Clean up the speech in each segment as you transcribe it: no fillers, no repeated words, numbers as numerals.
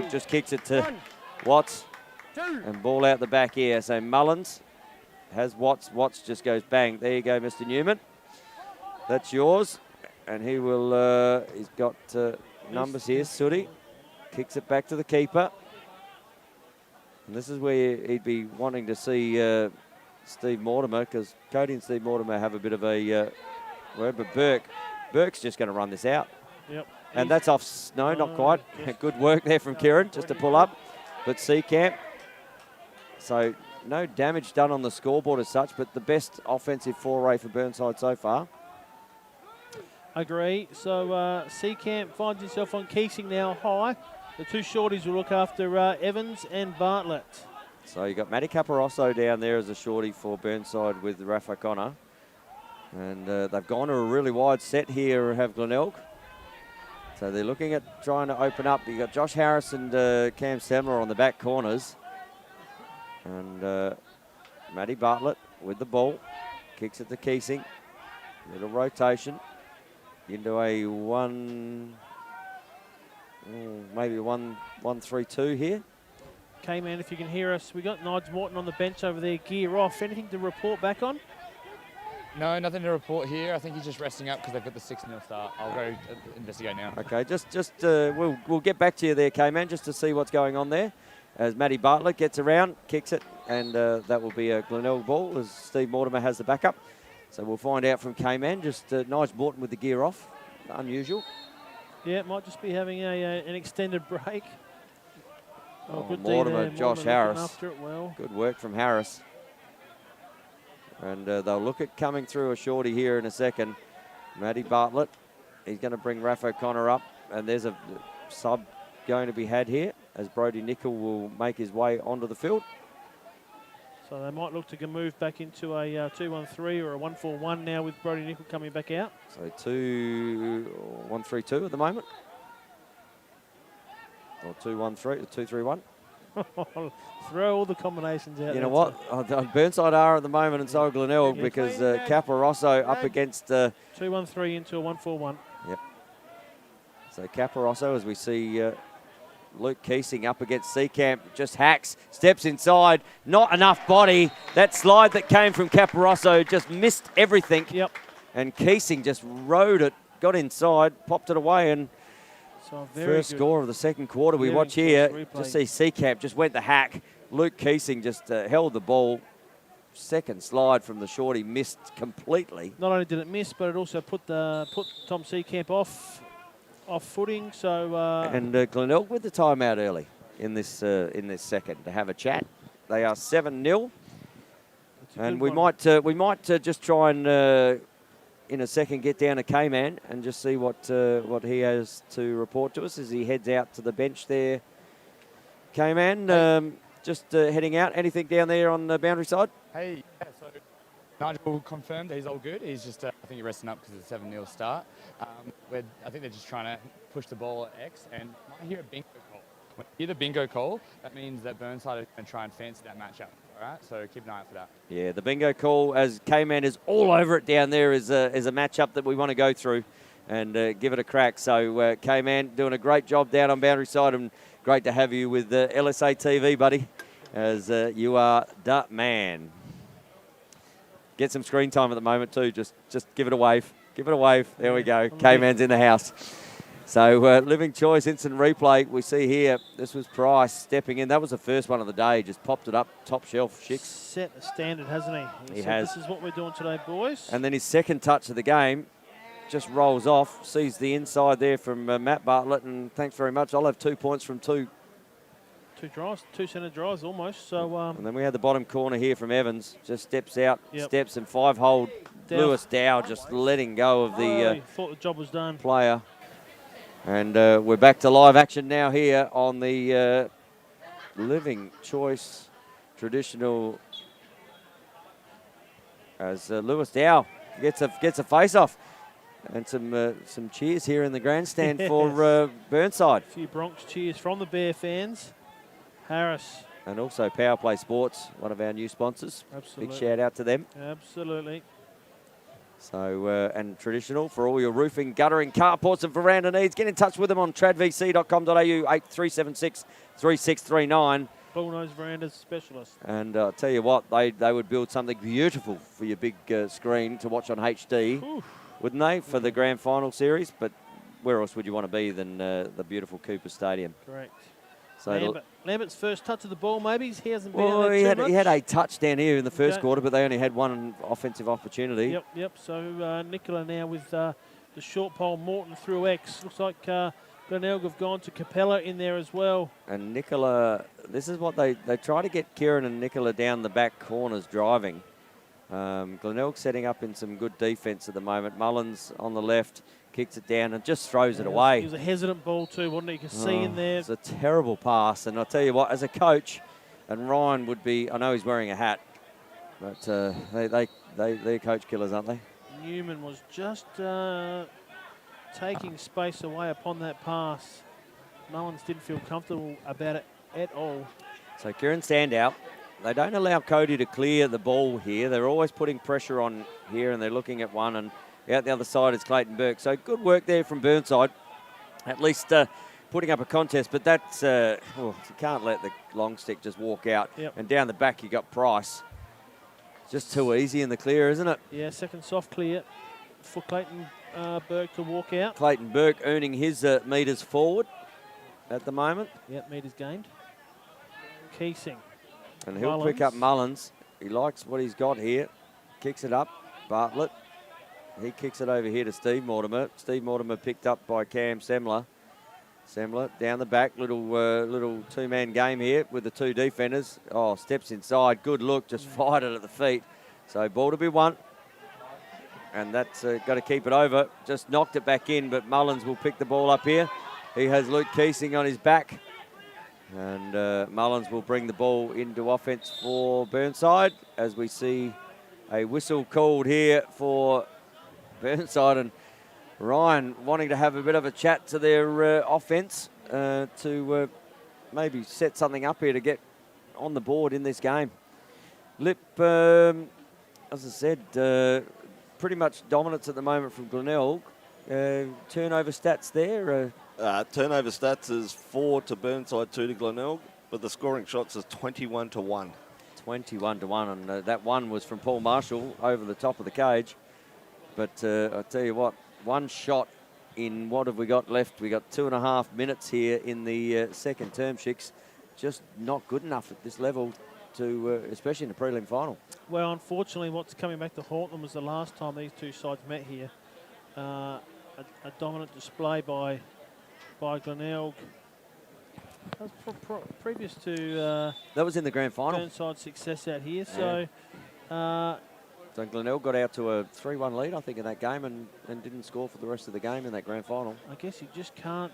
Just kicks it to Watts and ball out the back here. So Mullins has Watts. Watts just goes bang. There you go, Mr. Newman. That's yours. And he will, he's got numbers here. Sooty kicks it back to the keeper. And this is where he'd be wanting to see Steve Mortimer, because Cody and Steve Mortimer have a bit of a word, but Burke's just going to run this out. Yep. And that's off. No, not quite. Good work there from Kieran, just to pull up. But Seacamp. So no damage done on the scoreboard as such, but the best offensive foray for Burnside so far. Agree. So Seacamp finds himself on Keesing now high. The two shorties will look after Evans and Bartlett. So you got Matty Caparosso down there as a shorty for Burnside with Rafa Connor. And they've gone to a really wide set here, have Glenelg. So they're looking at trying to open up. You got Josh Harris and Cam Semler on the back corners. And Matty Bartlett with the ball. Kicks it to Keesing. Little rotation into a maybe 1-3-2 here. K-Man, if you can hear us, we got Nige Morton on the bench over there, gear off. Anything to report back on? No, nothing to report here. I think he's just resting up because they've got the 6-0 start. I'll go investigate now. Okay, we'll get back to you there, K-Man, just to see what's going on there. As Matty Bartlett gets around, kicks it, and that will be a Glenelg ball as Steve Mortimer has the backup. So we'll find out from K-Man. Just Nige Morton with the gear off. Unusual. Yeah, it might just be having an extended break. Good Mortimer, Josh Harris. After it well. Good work from Harris. And they'll look at coming through a shorty here in a second. Matty Bartlett, he's going to bring Rafa O'Connor up. And there's a sub going to be had here as Brody Nickel will make his way onto the field. So they might look to move back into a 2-1-3 or a 1-4-1 now with Brody Nickel coming back out. So 2-1-3-2 at the moment. Or 2-1-3, 2-3-1. Throw all the combinations out. You know what? Burnside are at the moment, and so are Glenelg, because Caparosso up against 2-1-3 into a 1-4-1. Yep. So Caparosso, as we see Luke Keesing up against Seacamp, just hacks, steps inside, not enough body. That slide that came from Caparosso just missed everything. Yep. And Keesing just rode it, got inside, popped it away, and so first score of the second quarter we watch here. Just see Seacamp just went the hack. Luke Keesing just held the ball. Second slide from the shorty missed completely. Not only did it miss, but it also put Tom Seacamp off footing. So and Glenelg with the timeout early in this second to have a chat. They are 7-0, and we might just try and in a second get down to K-Man and just see what he has to report to us as he heads out to the bench there. K-Man, just heading out. Anything down there on the boundary side? Hey, yeah, so Nigel confirmed that he's all good. He's just, I think he's resting up because it's a 7-0 start. I think they're just trying to push the ball at X, and I hear a bingo call. When you hear the bingo call, that means that Burnside are going to try and fancy that matchup. All right, so keep an eye out for that. Yeah, the bingo call, as K-Man is all over it down there, is a matchup that we want to go through and give it a crack. So K-Man doing a great job down on boundary side, and great to have you with LSA TV, buddy, as you are the man. Get some screen time at the moment too. Just give it a wave. Give it a wave. There we go. K-Man's in the house. So Living Choice instant replay. We see here, this was Price stepping in. That was the first one of the day. Just popped it up, top shelf. Shicks. Set a standard, hasn't he? He has. This is what we're doing today, boys. And then his second touch of the game just rolls off. Sees the inside there from Matt Bartlett. And thanks very much. I'll have 2 points from two. Two centre drives almost. So and then we had the bottom corner here from Evans. Just steps out, steps and 5-hold. Lewis Dow just letting go of the thought the job was done. Player. And we're back to live action now here on the Living Choice traditional. As Lewis Dow gets a face-off. And some cheers here in the grandstand for Burnside. A few Bronx cheers from the Bear fans. Harris. And also Power Play Sports, one of our new sponsors. Absolutely. Big shout out to them. Absolutely. So, and traditional for all your roofing, guttering, carports and veranda needs. Get in touch with them on tradvc.com.au 8376 3639. Bullnose Verandas Specialist. And I'll tell you what, they would build something beautiful for your big screen to watch on HD, Oof. wouldn't they, for the grand final series? But where else would you want to be than the beautiful Cooper Stadium? Correct. So Lambert's first touch of the ball, maybe. He hasn't been well, out he there too had, he much. had a touch down here in the first Okay. quarter, but they only had one offensive opportunity. Yep. So Nicola now with the short pole. Morton through X. Looks like Glenelg have gone to Capella in there as well. And Nicola, this is what they try to get Kieran and Nicola down the back corners driving. Glenelg setting up in some good defence at the moment. Mullins on the left, kicks it down and just throws it away. It was a hesitant ball too, wasn't it? You can see in there. It's a terrible pass. And I'll tell you what, as a coach, and Ryan would be, I know he's wearing a hat, but they're coach killers, aren't they? Newman was just taking space away upon that pass. Mullins didn't feel comfortable about it at all. So Kieran Sandow, they don't allow Cody to clear the ball here. They're always putting pressure on here, and they're looking at one, and out the other side is Clayton Burke. So good work there from Burnside, at least putting up a contest. But that's, you can't let the long stick just walk out. Yep. And down the back you got Price. Just too easy in the clear, isn't it? Yeah, second soft clear for Clayton Burke to walk out. Clayton Burke earning his metres forward at the moment. Yep, metres gained. Keesing. And he'll pick up Mullins. He likes what he's got here. Kicks it up. Bartlett. He kicks it over here to Steve Mortimer. Steve Mortimer picked up by Cam Semler. Semler down the back. Little two-man game here with the two defenders. Oh, steps inside. Good look. Just fired it at the feet. So ball to be won. And that's got to keep it over. Just knocked it back in, but Mullins will pick the ball up here. He has Luke Keesing on his back. And Mullins will bring the ball into offense for Burnside as we see a whistle called here for Burnside, and Ryan wanting to have a bit of a chat to their offense to maybe set something up here to get on the board in this game. Lip, as I said, pretty much dominance at the moment from Glenelg. Turnover stats there. Turnover stats is 4 to Burnside, 2 to Glenelg, but the scoring shots is 21-1. 21-1, and that one was from Paul Marshall over the top of the cage. But I tell you what, one shot in what have we got left? We got 2.5 minutes here in the second term, Shicks. Just not good enough at this level to, especially in the prelim final. Well, unfortunately, what's coming back to haunt them was the last time these two sides met here. A dominant display by Glenelg. That was previous to that was in the grand final. Burnside success out here. Yeah. So Glenelg got out to a 3-1 lead, I think, in that game and didn't score for the rest of the game in that grand final. I guess you just can't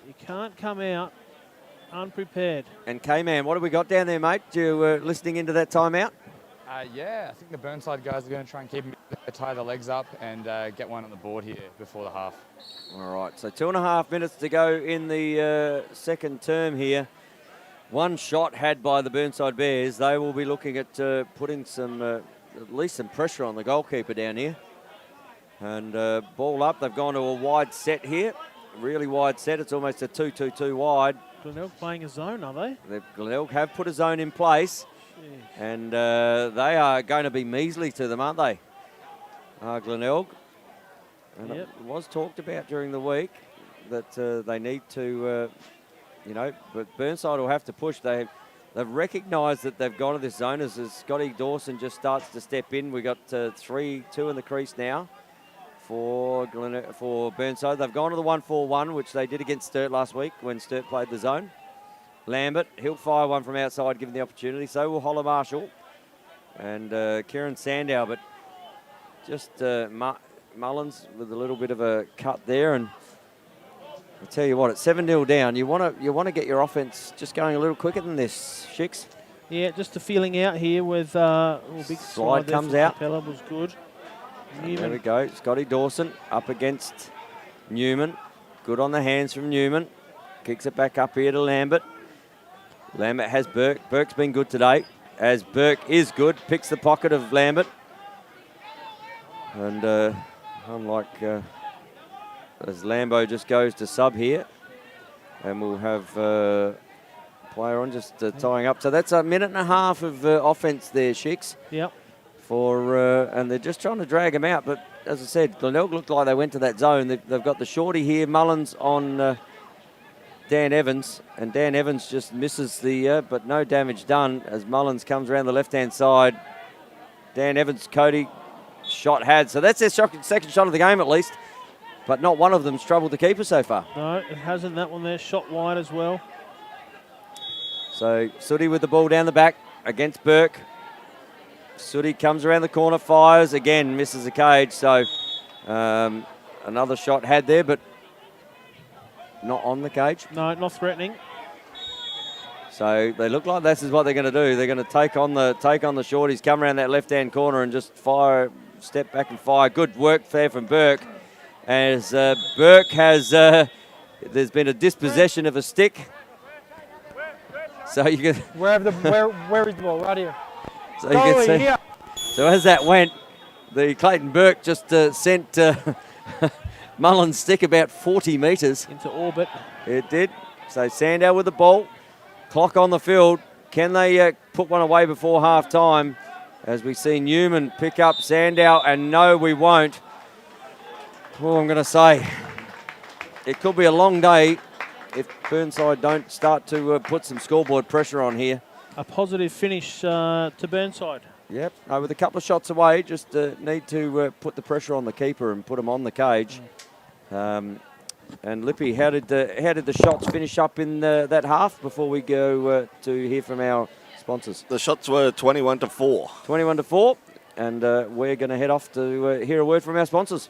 you can't come out unprepared. And K-Man, what have we got down there, mate? You were listening into that timeout? Yeah, I think the Burnside guys are going to try and keep them, tie the legs up and get one on the board here before the half. All right, so 2.5 minutes to go in the second term here. One shot had by the Burnside Bears. They will be looking at putting some, at least some pressure on the goalkeeper down here. And ball up. They've gone to a wide set here. Really wide set. It's almost a 2-2-2 wide. Glenelg playing a zone, are they? Glenelg have put a zone in place. Jeez. And they are going to be measly to them, aren't they? Glenelg. And Yep. it was talked about during the week that they need to, but Burnside will have to push. They've recognised that they've gone to this zone as Scotty Dawson just starts to step in. We got 3-2 in the crease now for Burnside. They've gone to the 1-4-1, which they did against Sturt last week when Sturt played the zone. Lambert, he'll fire one from outside, given the opportunity. So will Holler Marshall and Kieran Sandow, but just Mullins with a little bit of a cut there. And I'll tell you what, it's 7-0 down. You want to get your offense just going a little quicker than this, Shicks. Yeah, just a feeling out here with big Slide there comes for out. Capella was good. There we go. Scotty Dawson up against Newman. Good on the hands from Newman. Kicks it back up here to Lambert. Lambert has Burke. Burke's been good today. As Burke is good, picks the pocket of Lambert. And unlike as Lambo just goes to sub here, and we'll have player on just tying up. So that's a minute and a half of offense there, Shicks. Yep. And they're just trying to drag him out. But as I said, Glenelg looked like they went to that zone. They've got the shorty here, Mullins on Dan Evans, and Dan Evans just misses but no damage done as Mullins comes around the left-hand side. Dan Evans, Cody, shot had. So that's their second shot of the game at least, but not one of them's troubled the keeper so far. No, it hasn't. That one there, shot wide as well. So Sooty with the ball down the back against Burke. Sooty comes around the corner, fires again, misses the cage. So another shot had there, but not on the cage. No, not threatening. So they look like this is what they're going to do. They're going to take on the shorties, come around that left-hand corner and just fire, step back and fire. Good work there from Burke. As Burke has, there's been a dispossession of a stick. So you can. Where is the ball? Right here. So you can see. Here. So as that went, the Clayton Burke just sent Mullins' stick about 40 metres into orbit. It did. So Sandow with the ball. Clock on the field. Can they put one away before half time? As we see Newman pick up Sandow, and no, we won't. Well, I'm going to say it could be a long day if Burnside don't start to put some scoreboard pressure on here. A positive finish to Burnside. Yep, with a couple of shots away, just need to put the pressure on the keeper and put him on the cage. And Lippy, how did the shots finish up in that half before we go to hear from our sponsors? The shots were 21-4. 21-4, and we're going to head off to hear a word from our sponsors.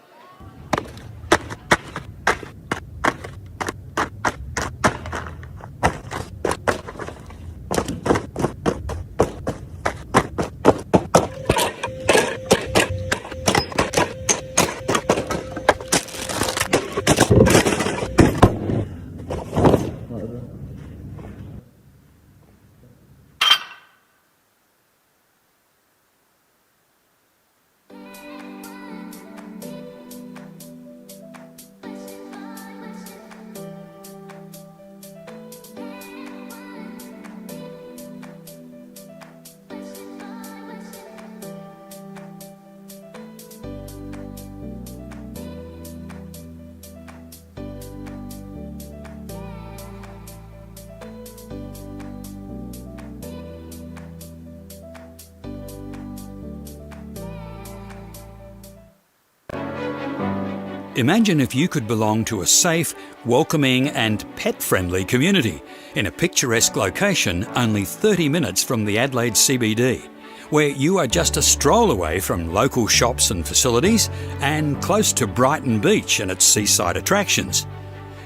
Imagine if you could belong to a safe, welcoming and pet-friendly community in a picturesque location only 30 minutes from the Adelaide CBD, where you are just a stroll away from local shops and facilities and close to Brighton Beach and its seaside attractions.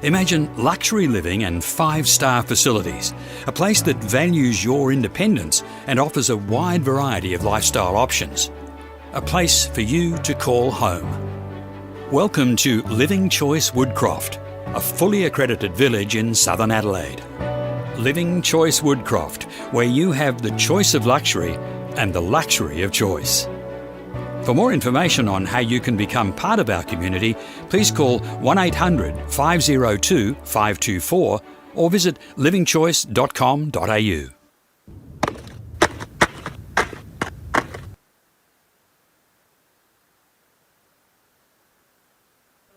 Imagine luxury living and 5-star facilities, a place that values your independence and offers a wide variety of lifestyle options. A place for you to call home. Welcome to Living Choice Woodcroft, a fully accredited village in southern Adelaide. Living Choice Woodcroft, where you have the choice of luxury and the luxury of choice. For more information on how you can become part of our community, please call 1800 502 524 or visit livingchoice.com.au.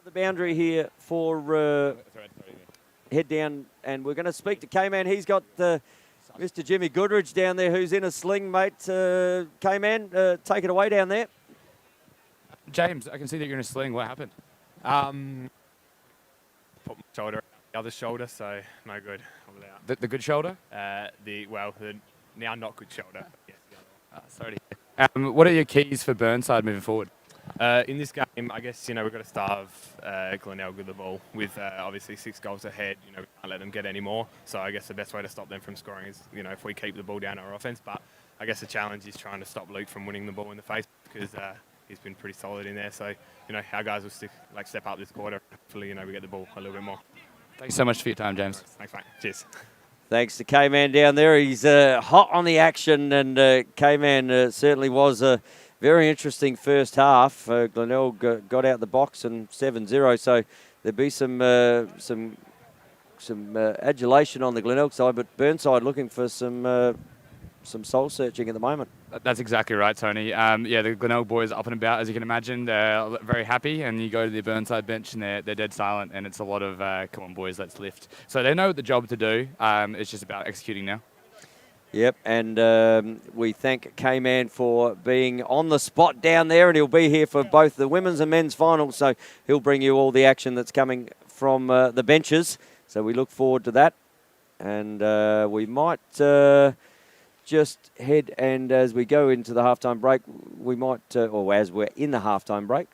The boundary here for head down, and we're going to speak to K-Man. He's got Mr. Jimmy Goodridge down there who's in a sling, mate. K-Man, take it away down there. James, I can see that you're in a sling. What happened? Put my shoulder on the other shoulder, so no good. I'm out. The good shoulder? The now not good shoulder. Yes, the other one. Sorry to hear. What are your keys for Burnside moving forward? In this game, I guess, we've got to starve Glenelg with the ball with obviously 6 goals ahead. We can't let them get any more. So I guess the best way to stop them from scoring is, if we keep the ball down our offense. But I guess the challenge is trying to stop Luke from winning the ball in the face because he's been pretty solid in there. So, our guys will step up this quarter. Hopefully, we get the ball a little bit more. Thanks so much for your time, James. Thanks, mate. Cheers. Thanks to K-Man down there. He's hot on the action, and K-Man certainly was very interesting first half. Glenelg got out the box and 7-0, so there'd be some adulation on the Glenelg side, but Burnside looking for some soul searching at the moment. That's exactly right, Tony. Yeah, the Glenelg boys up and about, as you can imagine. They're very happy, and you go to the Burnside bench and they're dead silent, and it's a lot of, come on, boys, let's lift. So they know the job to do. It's just about executing now. Yep, and we thank K-Man for being on the spot down there, and he'll be here for both the women's and men's finals, so he'll bring you all the action that's coming from the benches. So we look forward to that, and we might just head, and as we go into the halftime break, we might, or as we're in the halftime break,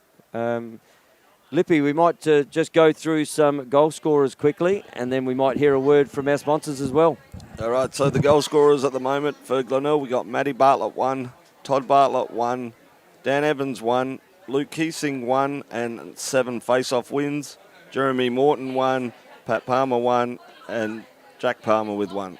Lippy, we might just go through some goal scorers quickly, and then we might hear a word from our sponsors as well. All right, so the goal scorers at the moment for Glenelg, we got Matty Bartlett 1, Todd Bartlett 1, Dan Evans 1, Luke Keesing 1, and 7 face-off wins. Jeremy Morton 1, Pat Palmer 1, and Jack Palmer with 1.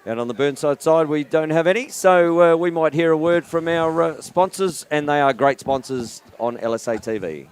And on the Burnside side, we don't have any, so we might hear a word from our sponsors, and they are great sponsors on LSA TV.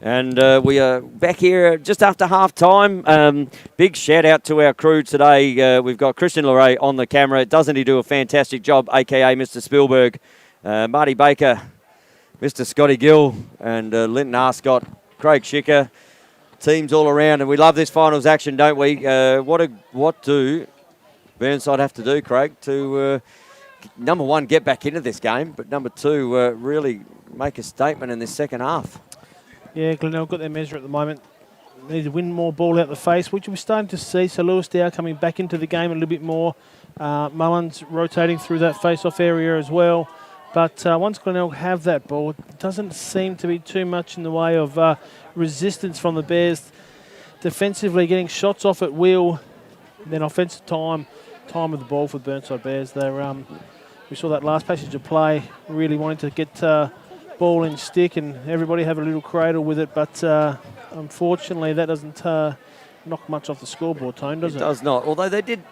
And we are back here just after half-time. Big shout-out to our crew today. We've got Christian Leray on the camera. Doesn't he do a fantastic job, a.k.a. Mr. Spielberg. Marty Baker, Mr. Scotty Gill, and Linton Arscott, Craig Schicker. Teams all around, and we love this finals action, don't we? What do Burnside have to do, Craig, to, number one, get back into this game, but number two, really make a statement in this second half? Yeah, Glenelg got their measure at the moment. They need to win more ball out the face, which we're starting to see. So Lewis Dow coming back into the game a little bit more. Mullins rotating through that face-off area as well. But once Glenelg have that ball, it doesn't seem to be too much in the way of resistance from the Bears. Defensively, getting shots off at will. Then offensive time of the ball for the Burnside Bears. We saw that last passage of play, really wanting to get ball in stick and everybody have a little cradle with it, but unfortunately that doesn't knock much off the scoreboard, Tone, does it? It does not, although they did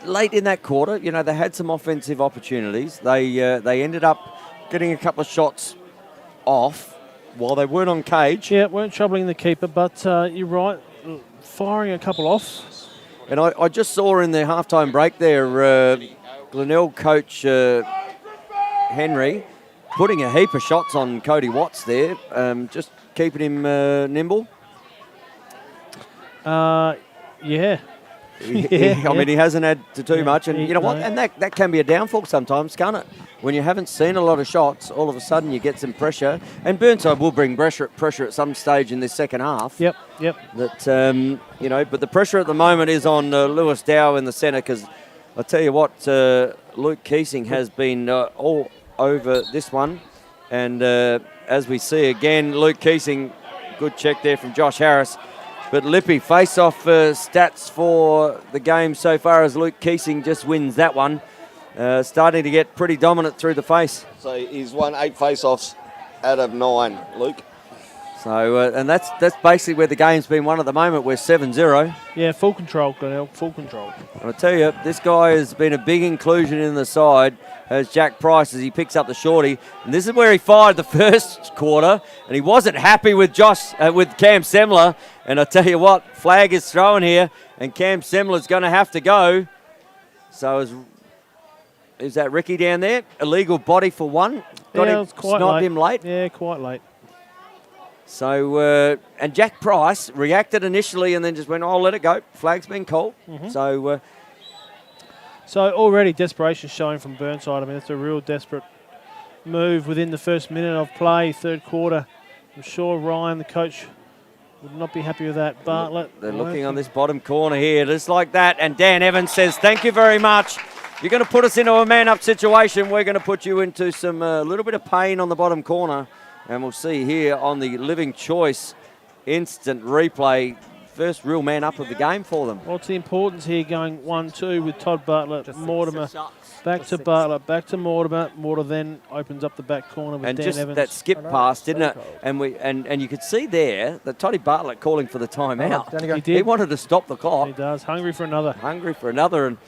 late in that quarter. You know, they had some offensive opportunities. They ended up getting a couple of shots off while they weren't on cage. Yeah, weren't troubling the keeper, but you're right, firing a couple off. And I just saw in the halftime break there, Glenelg coach Henry putting a heap of shots on Cody Watts there, just keeping him nimble. Yeah. I mean, he hasn't had to do much, and you know what? And that can be a downfall sometimes, can't it? When you haven't seen a lot of shots, all of a sudden you get some pressure, and Burnside will bring pressure at some stage in this second half. Yep. That but the pressure at the moment is on Lewis Dow in the centre, because I tell you what, Luke Keesing has been all over this one. And as we see again, Luke Keesing, good check there from Josh Harris. But Lippy, face-off stats for the game so far as Luke Keesing just wins that one. Starting to get pretty dominant through the face. So he's won 8 face-offs out of 9, Luke. So, and that's basically where the game's been won at the moment. We're 7-0. Yeah, full control, Glenelg, full control. And I tell you, this guy has been a big inclusion in the side as Jack Price as he picks up the shorty. And this is where he fired the first quarter, and he wasn't happy with with Cam Semler. And I tell you what, flag is thrown here, and Cam Semler's going to have to go. So is that Ricky down there? Illegal body for one. Got him, it's quite sniped late. him late. Yeah, quite late. So, and Jack Price reacted initially and then just went, oh, let it go. Flag's been called. So already desperation showing from Burnside. I mean, it's a real desperate move within the first minute of play, third quarter. I'm sure Ryan, the coach, would not be happy with that. Bartlett. They're looking on this bottom corner here, just like that. And Dan Evans says, thank you very much. You're going to put us into a man-up situation. We're going to put you into some little bit of pain on the bottom corner. And we'll see here on the Living Choice instant replay, first real man up of the game for them. What's the importance here going 1-2 with Todd Bartlett, Mortimer, back to Bartlett, back to Mortimer. Mortimer then opens up the back corner with And Dan just Evans. that skip pass, didn't it? And you could see there that Toddy Bartlett calling for the timeout. He did. He wanted to stop the clock. He does. Hungry for another. Hungry for another, and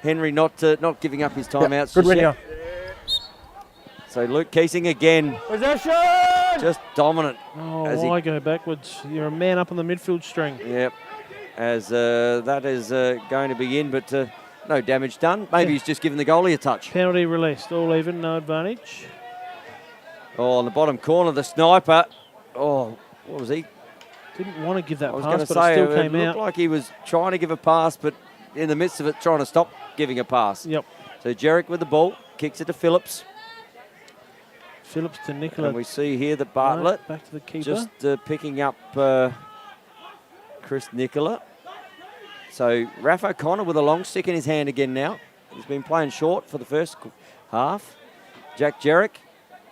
Henry not giving up his timeouts. Good win here. So Luke Keesing again, Possession! just dominant. Oh, As why go backwards? You're a man up on the midfield string. Yep, as that is going to be in, but no damage done. Maybe he's just given the goalie a touch. Penalty released, all even, no advantage. Oh, on the bottom corner, the sniper. Oh, what was he? Didn't want to give that I was going pass, to but say, it still it came looked out. like he was trying to give a pass, but in the midst of it, trying to stop giving a pass. Yep. So Jarek with the ball, kicks it to Phillips. Phillips to Nicola. And we see here that Bartlett Back to the keeper. just picking up Chris Nicola. So Raph O'Connor with a long stick in his hand again now. He's been playing short for the first half. Jack Jarek.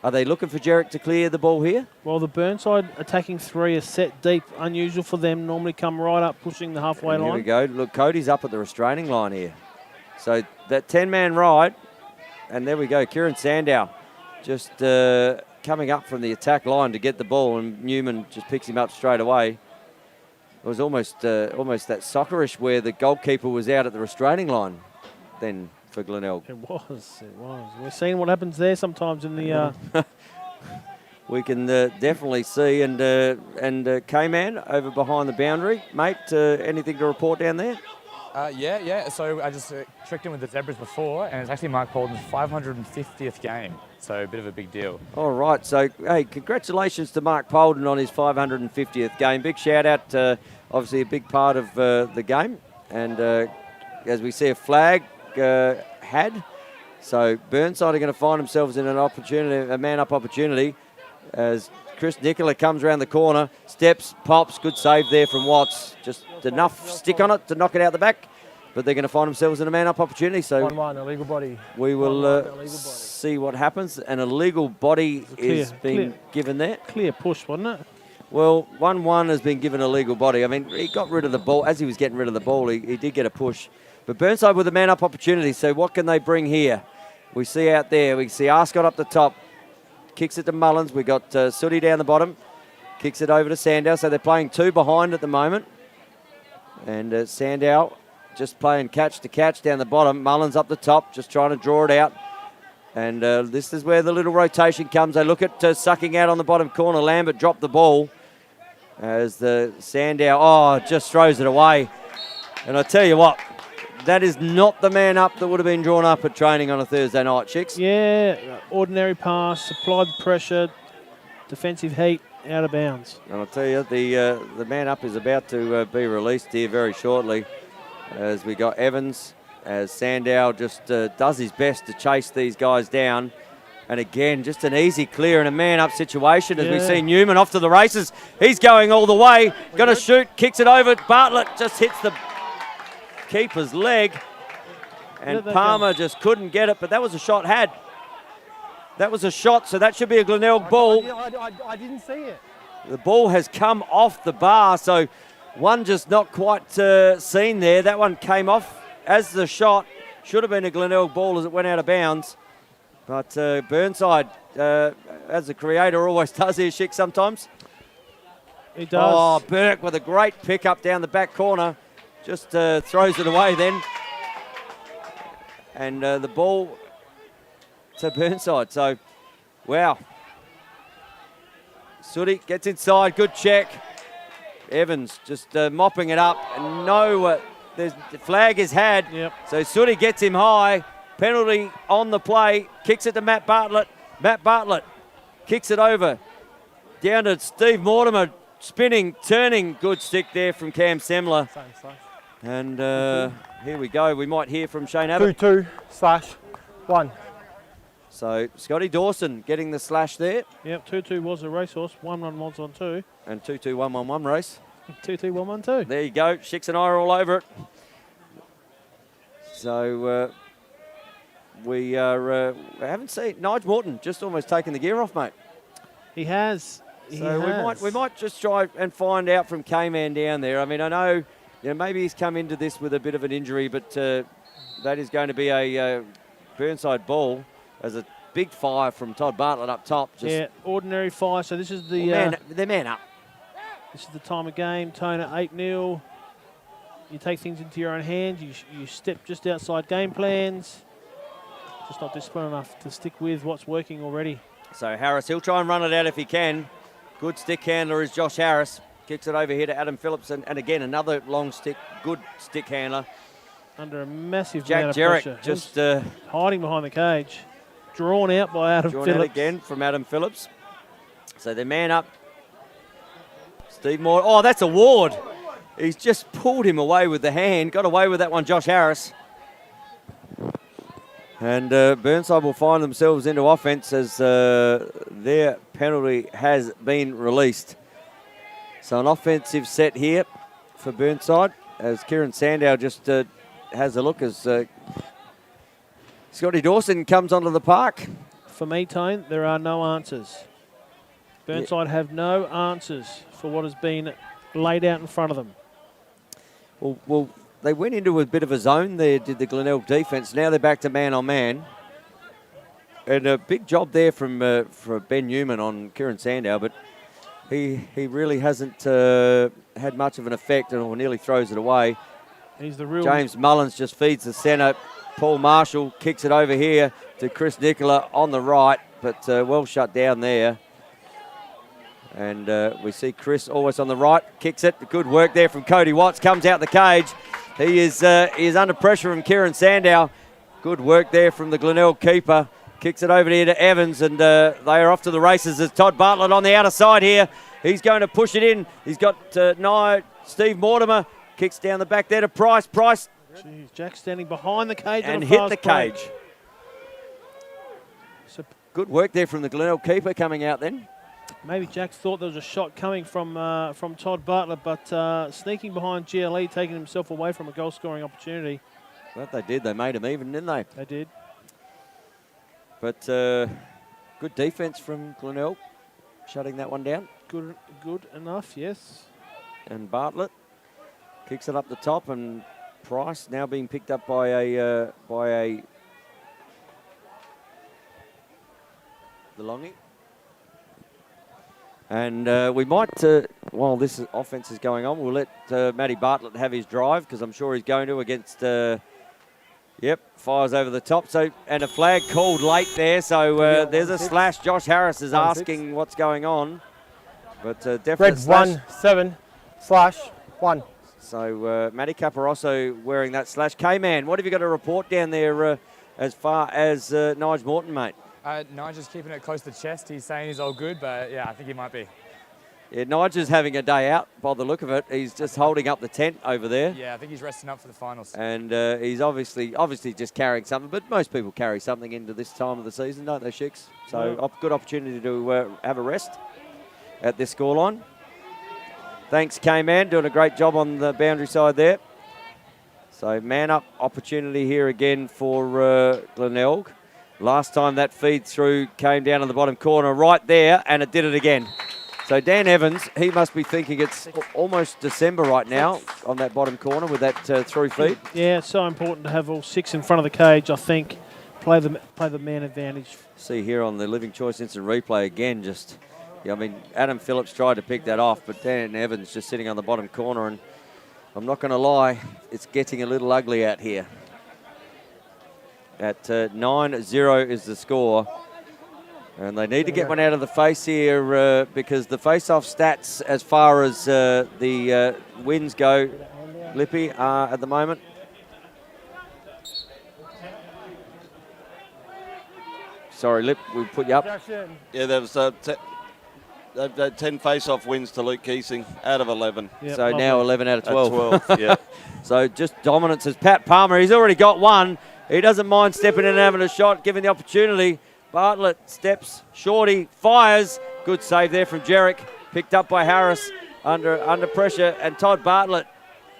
Are they looking for Jarek to clear the ball here? Well, the Burnside attacking three is set deep. Unusual for them. Normally come right up, pushing the halfway And line. here we go. Look, Cody's up at the restraining line here. So that 10-man ride. And there we go. Kieran Sandow just coming up from the attack line to get the ball. And Newman just picks him up straight away. It was almost that soccerish where the goalkeeper was out at the restraining line then for Glenelg. It was. We're seeing what happens there sometimes in the... We can definitely see. And K-Man over behind the boundary. Mate, anything to report down there? Yeah. So I just checked in with the Zebras before, and it's actually Mark Polden's 550th game. So a bit of a big deal. All right. So, hey, congratulations to Mark Polden on his 550th game. Big shout out, obviously a big part of the game. And as we see a flag had. So Burnside are going to find themselves in an opportunity, a man-up opportunity, as Chris Nicola comes around the corner, steps, pops, good save there from Watts. Just enough stick on it to knock it out the back, but they're going to find themselves in a man-up opportunity. So 1-1, illegal body. we will see what happens. An illegal body is being given there. Clear push, wasn't it? Well, 1-1 has been given a legal body. I mean, he got rid of the ball. As he was getting rid of the ball, he did get a push. But Burnside with a man-up opportunity. So what can they bring here? We see out there, we see Arscott up the top. Kicks it to Mullins. We got Sooty down the bottom. Kicks it over to Sandow. So they're playing two behind at the moment. And Sandow just playing catch to catch down the bottom. Mullins up the top, just trying to draw it out. And this is where the little rotation comes. They look at sucking out on the bottom corner. Lambert dropped the ball as the Sandow, just throws it away. And I tell you what, that is not the man up that would have been drawn up at training on a Thursday night, Chicks. Yeah, ordinary pass, applied pressure, defensive heat, out of bounds. And I'll tell you, the man up is about to be released here very shortly, as we got Evans, as Sandow just does his best to chase these guys down. And again, just an easy clear in a man-up situation as we see Newman off to the races. He's going all the way, going to shoot, kicks it over. Bartlett just hits the keeper's leg. And Palmer just couldn't get it, but that was a shot had. That was a shot, so that should be a Glenelg ball. I didn't see it. The ball has come off the bar, so one just not quite seen there. That one came off as the shot. Should have been a Glenelg ball as it went out of bounds. But Burnside, as the creator always does here, Schick, sometimes. He does. Oh, Burke with a great pickup down the back corner. Just throws it away then. And the ball to Burnside. So, wow. Sooty gets inside, good check. Evans just mopping it up. And the flag is had. Yep. So Sooty gets him high. Penalty on the play. Kicks it to Matt Bartlett. Matt Bartlett kicks it over. Down to Steve Mortimer. Spinning, turning. Good stick there from Cam Semler. And here we go. We might hear from Shane Abbott. 2-2/1. So Scotty Dawson getting the slash there. Yep, 2-2 was a racehorse. 1-1 was on 2. And 2-2-1-1-1 race. 2-2-1-1-2. There you go. Schicks and I are all over it. So we haven't seen Nigel Morton just almost taking the gear off, mate. He has. We might just try and find out from K-Man down there. I mean, I know, maybe he's come into this with a bit of an injury, but that is going to be a Burnside ball as a big fire from Todd Bartlett up top. Yeah, ordinary fire. So this is the they're man up. This is the time of game. Tone at 8-0. You take things into your own hands. You step just outside game plans. Just not disciplined enough to stick with what's working already. So Harris, he'll try and run it out if he can. Good stick handler is Josh Harris. Kicks it over here to Adam Phillips. And again, another long stick, good stick handler. Under a massive Jack amount of Jarrett pressure. just hiding behind the cage. Drawn out by Adam drawn Phillips. out again from Adam Phillips. So they're man up. Steve Moore. Oh, that's a Ward. He's just pulled him away with the hand. Got away with that one, Josh Harris. And Burnside will find themselves into offense as their penalty has been released. So an offensive set here for Burnside as Kieran Sandow just has a look as Scotty Dawson comes onto the park. For me, Tone, there are no answers. Burnside have no answers for what has been laid out in front of them. Well, they went into a bit of a zone there, did the Glenelg defence. Now they're back to man-on-man. And a big job there from Ben Newman on Kieran Sandow, but he really hasn't had much of an effect and nearly throws it away. He's the real... James Mullins just feeds the centre. Paul Marshall kicks it over here to Chris Nicola on the right, but well shut down there. And we see Chris always on the right, kicks it. Good work there from Cody Watts, comes out the cage. He is under pressure from Kieran Sandow. Good work there from the Glenelg keeper. Kicks it over here to Evans, and they are off to the races as Todd Bartlett on the outer side here. He's going to push it in. He's got Steve Mortimer. Kicks down the back there to Price. Price. Jeez, Jack standing behind the cage and hit the cage. So good work there from the Glenelg keeper coming out then. Maybe Jack thought there was a shot coming from Todd Bartlett, but sneaking behind GLE, taking himself away from a goal-scoring opportunity. But they did. They made him even, didn't they? They did. But good defence from Glenelg, shutting that one down. Good enough, yes. And Bartlett kicks it up the top, and Price now being picked up by a DeLonghi. And we might, while this offence is going on, we'll let Matty Bartlett have his drive, because I'm sure he's going to against, fires over the top. So, and a flag called late there, so there's a slash. Josh Harris is asking what's going on. But definitely Red slash. 1-7/1. So Matty Caparosso wearing that slash. K-Man, what have you got to report down there as far as Nigel Morton, mate? Nigel's keeping it close to the chest. He's saying he's all good, but yeah, I think he might be. Yeah, Nigel's having a day out by the look of it. He's just holding up the tent over there. Yeah, I think he's resting up for the finals. And he's obviously just carrying something, but most people carry something into this time of the season, don't they, Shicks? So good opportunity to have a rest at this scoreline. Thanks, K-Man, doing a great job on the boundary side there. So man-up opportunity here again for Glenelg. Last time that feed through came down in the bottom corner right there, and it did it again. So Dan Evans, he must be thinking it's almost December right now on that bottom corner with that through feed. Yeah, it's so important to have all 6 in front of the cage, I think. Play the man advantage. See here on the Living Choice Instant Replay again, just, I mean, Adam Phillips tried to pick that off, but Dan Evans just sitting on the bottom corner, and I'm not going to lie, it's getting a little ugly out here. At 9-0 is the score. And they need to get one out of the face here because the face-off stats as far as the wins go, Lippy, at the moment. Sorry, Lip, we put you up. Yeah, there was they've had 10 face-off wins to Luke Keesing out of 11. Yep, So now 11 out of 12. At 12, yeah. So just dominance as Pat Palmer. He's already got one. He doesn't mind stepping in and having a shot, given the opportunity. Bartlett steps, Shorty fires. Good save there from Jarek. Picked up by Harris under pressure. And Todd Bartlett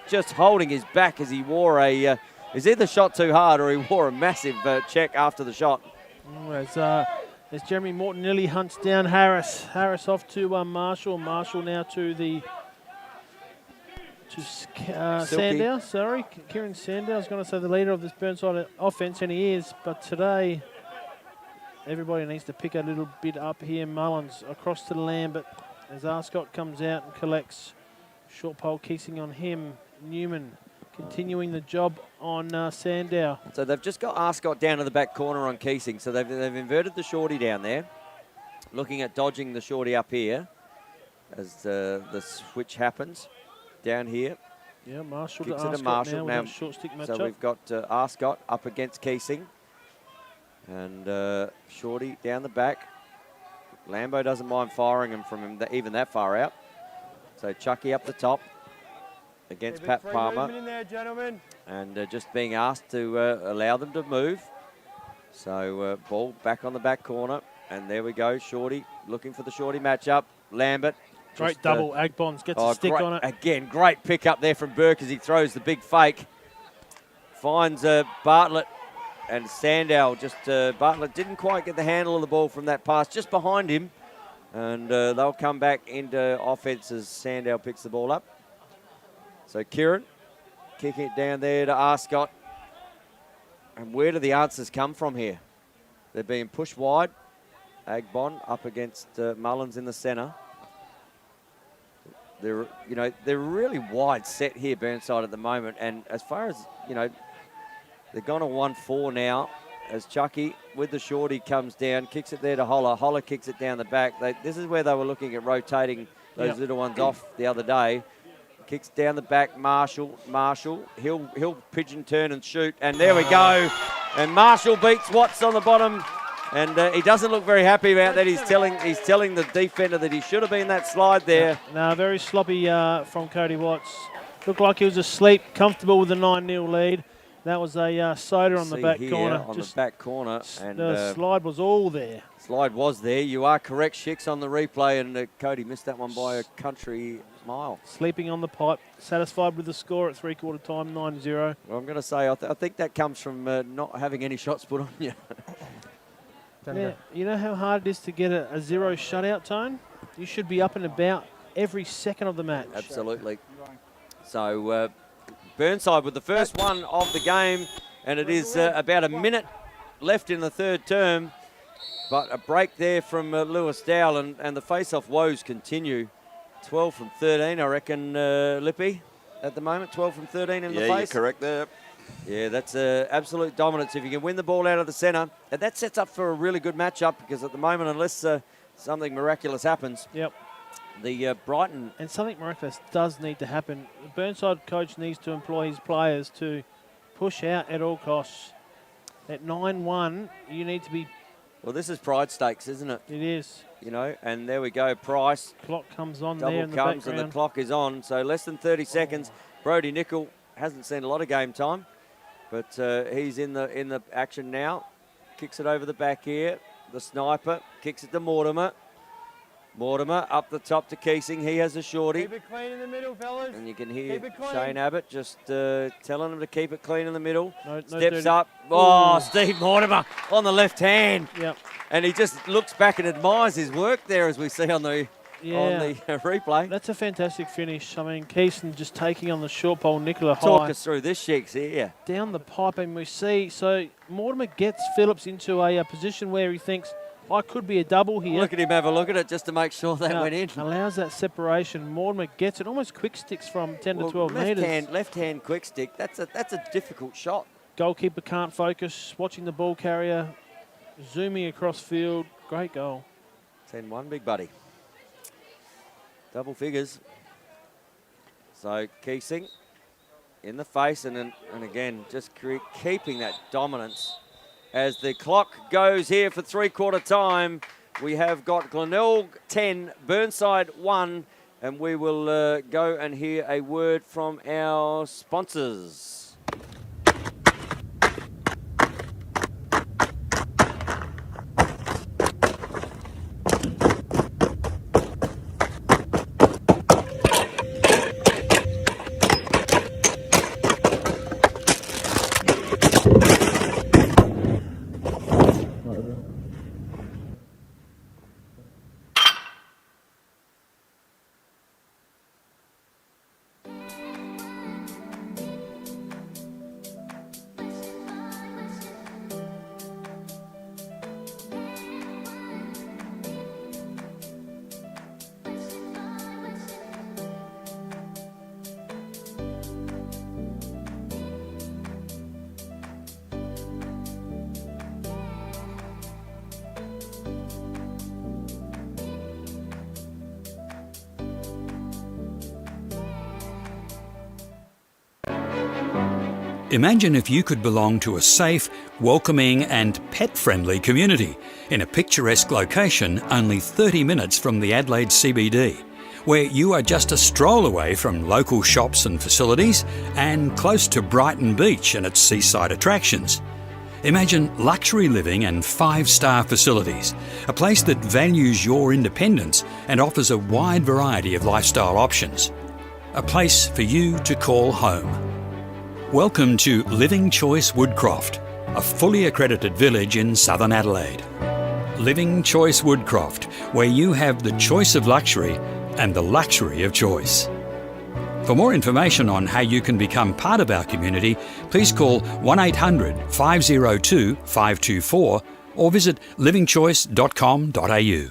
just holding his back as he wore a... is either shot too hard or he wore a massive check after the shot. As Jeremy Morton nearly hunts down Harris. Harris off to Marshall. Marshall now to Sandow, sorry. Kieran Sandow. I was going to say the leader of this Burnside offense, and he is. But today, everybody needs to pick a little bit up here. Mullins across to Lambert as Arscott comes out and collects. Short pole kissing on him. Newman continuing the job on Sandow. So they've just got Arscott down to the back corner on Keesing. So they've inverted the shorty down there. Looking at dodging the shorty up here as the switch happens down here. Yeah, Marshall Kicks to it to Arscott Marshall now now. with a short stick matchup. So we've got Arscott up against Keesing. And Shorty down the back. Lambo doesn't mind firing him from him even that far out. So Chucky up the top against Pat Palmer. In there, gentlemen. And just being asked to allow them to move. So ball back on the back corner. And there we go, Shorty looking for the Shorty matchup. Lambert. Great double. Agbons gets a stick on it. Again, great pick up there from Burke as he throws the big fake. Finds Bartlett and Sandow. Just Bartlett didn't quite get the handle of the ball from that pass just behind him. And they'll come back into offense as Sandow picks the ball up. So Kieran kicking it down there to Arscott. And where do the answers come from here? They're being pushed wide. Agbon up against Mullins in the centre. They're really wide set here, Burnside, at the moment. And as far as, they're gone to 1-4 now as Chucky with the shorty comes down, kicks it there to Holler. Holler kicks it down the back. This is where they were looking at rotating those little ones off the other day. Kicks down the back, Marshall. He'll pigeon turn and shoot. And there we go. And Marshall beats Watts on the bottom. And he doesn't look very happy about that. He's telling the defender that he should have been that slide there. No, very sloppy from Cody Watts. Looked like he was asleep, comfortable with the 9-0 lead. That was a soda on the back corner. On the back corner. And the slide was all there. Slide was there. You are correct, Shix, on the replay. And Cody missed that one by a country mile. Sleeping on the pipe. Satisfied with the score at three-quarter time, 9-0. Well, I'm going to say, I think that comes from not having any shots put on you. Yeah, you know how hard it is to get a zero shutout, Tone? You should be up and about every second of the match. Absolutely. So Burnside with the first one of the game, and it is about a minute left in the third term. But a break there from Lewis Dowell, and the face-off woes continue. 12 from 13, I reckon, Lippy, at the moment. 12 from 13 in the face. Yeah, you're correct there. Yeah, that's absolute dominance. If you can win the ball out of the centre, and that sets up for a really good matchup because at the moment, unless something miraculous happens, the Brighton... And something miraculous does need to happen. The Burnside coach needs to employ his players to push out at all costs. At 9-1, you need to be... Well, this is pride stakes, isn't it? It is. And there we go, Price. Clock comes on Double there in the comes background. and the clock is on. So less than 30 seconds. Brody Nickel hasn't seen a lot of game time. But he's in the action now. Kicks it over the back here. The sniper kicks it to Mortimer. Mortimer up the top to Keesing. He has a shorty. Keep it clean in the middle, fellas. And you can hear Keep it clean. Shane Abbott just telling him to keep it clean in the middle. No Steps dirty. up. Oh, Ooh. Steve Mortimer on the left hand. Yep. And he just looks back and admires his work there, as we see on the replay. That's a fantastic finish. I mean, Keeson just taking on the short pole, Nicola Talk high. us through this, Sheiks, here. Down the pipe, and we see, so Mortimer gets Phillips into a position where he thinks, I could be a double here. Look at him have a look at it just to make sure that went in. Allows that separation. Mortimer gets it, almost quick sticks from 10 to 12 metres. Left hand quick stick. That's a difficult shot. Goalkeeper can't focus, watching the ball carrier, zooming across field. Great goal. 10-1, big buddy. Double figures. So Keesing in the face, and again, just keeping that dominance. As the clock goes here for three-quarter time, we have got Glenelg 10, Burnside 1, and we will go and hear a word from our sponsors. Imagine if you could belong to a safe, welcoming and pet-friendly community in a picturesque location only 30 minutes from the Adelaide CBD, where you are just a stroll away from local shops and facilities and close to Brighton Beach and its seaside attractions. Imagine luxury living and 5-star facilities, a place that values your independence and offers a wide variety of lifestyle options. A place for you to call home. Welcome to Living Choice Woodcroft, a fully accredited village in southern Adelaide. Living Choice Woodcroft, where you have the choice of luxury and the luxury of choice. For more information on how you can become part of our community, please call 1800 502 524 or visit livingchoice.com.au.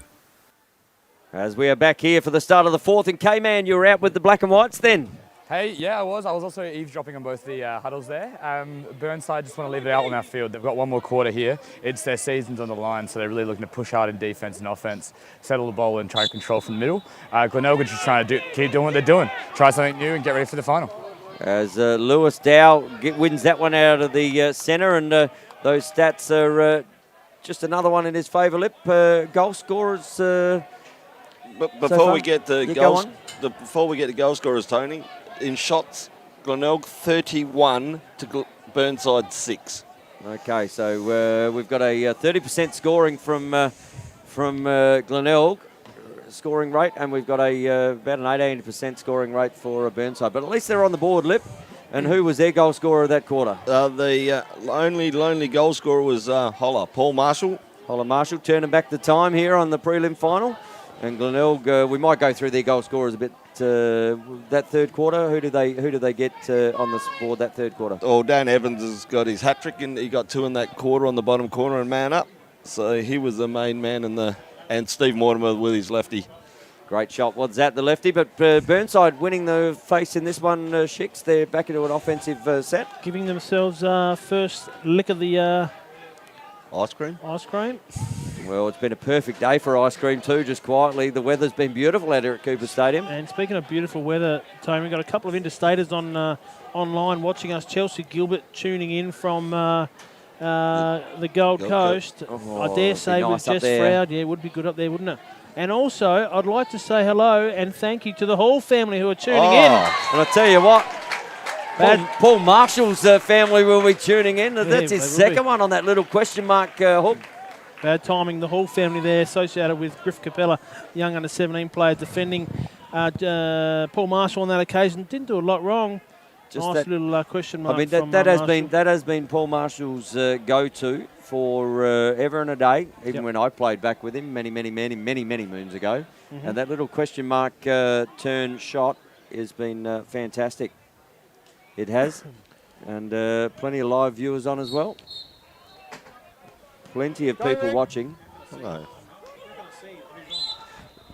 As we are back here for the start of the fourth, and K-Man, you were out with the black and whites then. Hey, yeah, I was. I was also eavesdropping on both the huddles there. Burnside just want to leave it out on our field. They've got one more quarter here. It's their season's on the line, so they're really looking to push hard in defence and offence, settle the ball and try and control from the middle. Glenelg are just trying to keep doing what they're doing, try something new and get ready for the final. As Lewis Dow wins that one out of the centre, and those stats are just another one in his favour lip. Goal scorers. But before we get the goal scorers, Tony. In shots, Glenelg 31 to Burnside 6. Okay, so we've got a 30% scoring from Glenelg scoring rate, and we've got about an 18% scoring rate for Burnside. But at least they're on the board, Lip. And who was their goal scorer that quarter? The only lonely goal scorer was Paul Marshall. Holler Marshall turning back the time here on the prelim final. And Glenelg, we might go through their goal scorers a bit. That third quarter, who do they get on the board that third quarter? Oh, Dan Evans has got his hat trick, and he got 2 in that quarter on the bottom corner and man up. So he was the main man and Steve Mortimer with his lefty. Great shot. Was that the lefty? But Burnside winning the face in this one, Shicks. They're back into an offensive set. Giving themselves first lick of the Ice cream. Well, it's been a perfect day for ice cream too, just quietly. The weather's been beautiful out here at Cooper Stadium. And speaking of beautiful weather, Tony, we've got a couple of interstaters online watching us. Chelsea Gilbert tuning in from the Gold Coast. Oh, I dare say nice with Jess Froud. Yeah, it would be good up there, wouldn't it? And also, I'd like to say hello and thank you to the Hall family who are tuning in. And I tell you what, Paul Marshall's family will be tuning in. That's his second one on that little question mark hook. Bad timing, the Hall family there associated with Griff Capella, young under-17 player defending. Paul Marshall on that occasion didn't do a lot wrong. Just nice that, little question mark. I mean, from, that has Marshall. been Paul Marshall's go-to for ever and a day, even when I played back with him many moons ago. And that little question mark turn shot has been fantastic. It has. And plenty of live viewers on as well. Plenty of people watching. Hello.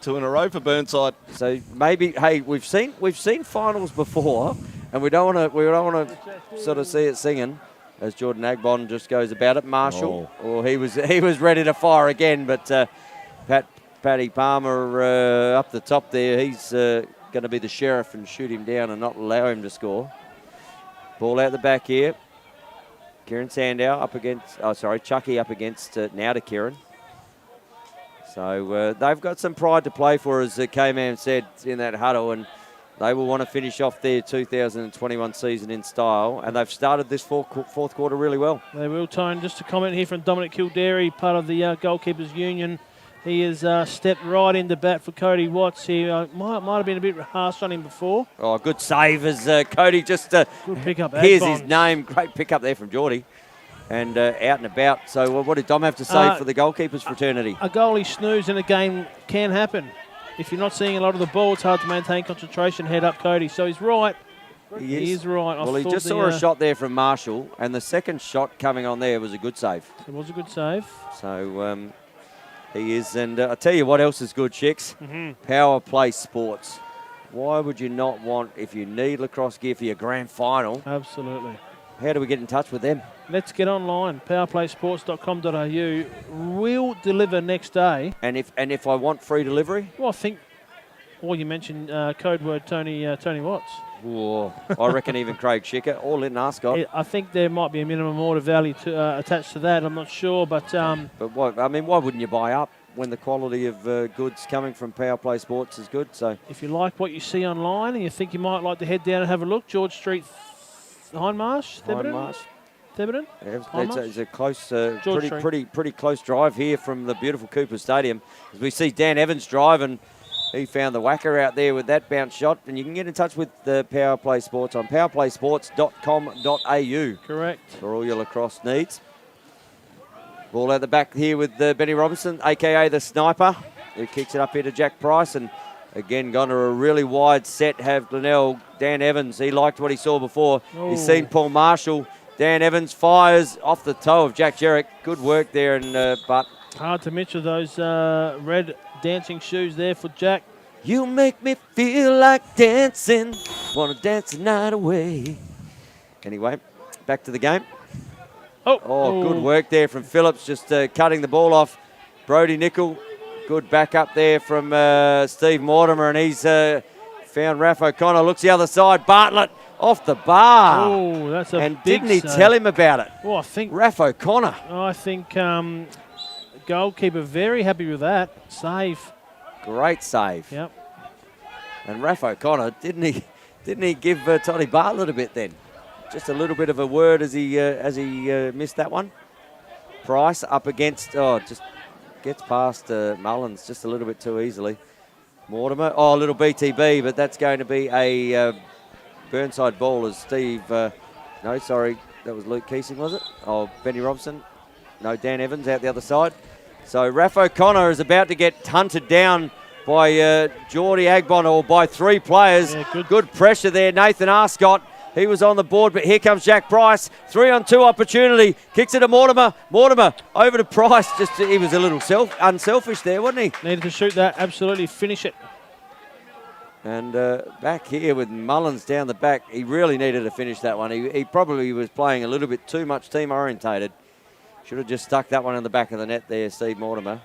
2 in a row for Burnside. So maybe, hey, we've seen finals before, and we don't want to sort of see it singing as Jordan Agbon just goes about it. Marshall, he was ready to fire again, but Paddy Palmer up the top there. He's going to be the sheriff and shoot him down and not allow him to score. Ball out the back here. Kieran Sandow up against, Chucky up against now to Kieran. So they've got some pride to play for, as K-Man said in that huddle, and they will want to finish off their 2021 season in style, and they've started this fourth quarter really well. They will, Tone. Just a comment here from Dominic Kildare, part of the Goalkeepers Union. He has stepped right into bat for Cody Watts. He might have been a bit harsh on him before. Oh, good save as Cody just good pickup. here's his name. Great pickup there from Geordie. And out and about. So what did Dom have to say for the goalkeepers fraternity? A goalie snooze in a game can happen. If you're not seeing a lot of the ball, it's hard to maintain concentration. Head up, Cody. So he's right. He is right. Well, he just saw a shot there from Marshall, and the second shot coming on there was a good save. It was a good save. So he is. And I'll tell you what else is good, Chicks. Power Play Sports. Why would you not want, if you need lacrosse gear for your grand final? Absolutely. How do we get in touch with them? Let's get online. powerplaysports.com.au. We'll deliver next day. And if I want free delivery? Well, I think, you mentioned code word Tony Watts. Whoa, I reckon even Craig Schicker or Linton Arscott. I think there might be a minimum order value attached to that. I'm not sure, but... But what, I mean, why wouldn't you buy up when the quality of goods coming from Power Play Sports is good? So if you like what you see online and you think you might like to head down and have a look, George Street, Hindmarsh, Theberton? It's a close, pretty close drive here from the beautiful Cooper Stadium. As we see Dan Evans drive, and he found the whacker out there with that bounce shot. And you can get in touch with the Power Play Sports on powerplaysports.com.au. Correct. For all your lacrosse needs. Ball out the back here with Benny Robinson, a.k.a. the Sniper, who kicks it up here to Jack Price. And again, gone to a really wide set, have Glenelg. Dan Evans, he liked what he saw before. He's seen Paul Marshall. Dan Evans fires off the toe of Jack Jerrick. Good work there, but hard to miss with those red dancing shoes there for Jack. You make me feel like dancing. Want to dance the night away. Anyway, back to the game. Good work there from Phillips, just cutting the ball off. Brody Nickel. Good back up there from Steve Mortimer, and he's found Raph O'Connor. Looks the other side. Bartlett off the bar. Oh, that's a and big didn't he save. tell him about it? Oh, I think Raph O'Connor. I think goalkeeper very happy with that save. Great save. Yep. And Raph O'Connor, didn't he give Toddy Bartlett a bit then? Just a little bit of a word as he missed that one. Price up against just gets past Mullins just a little bit too easily. Mortimer, a little BTB, but that's going to be a Burnside ball as Steve, that was Luke Keesing, was it? Benny Robson. No, Dan Evans out the other side. So Raph O'Connor is about to get hunted down by Geordie Agbon, or by three players. Yeah, good pressure there, Nathan Arscott. He was on the board, but here comes Jack Price. 3-on-2 opportunity. Kicks it to Mortimer. Mortimer over to Price. He was a little unselfish there, wasn't he? Needed to shoot that. Absolutely finish it. And back here with Mullins down the back, he really needed to finish that one. He probably was playing a little bit too much team orientated. Should have just stuck that one in the back of the net there, Steve Mortimer.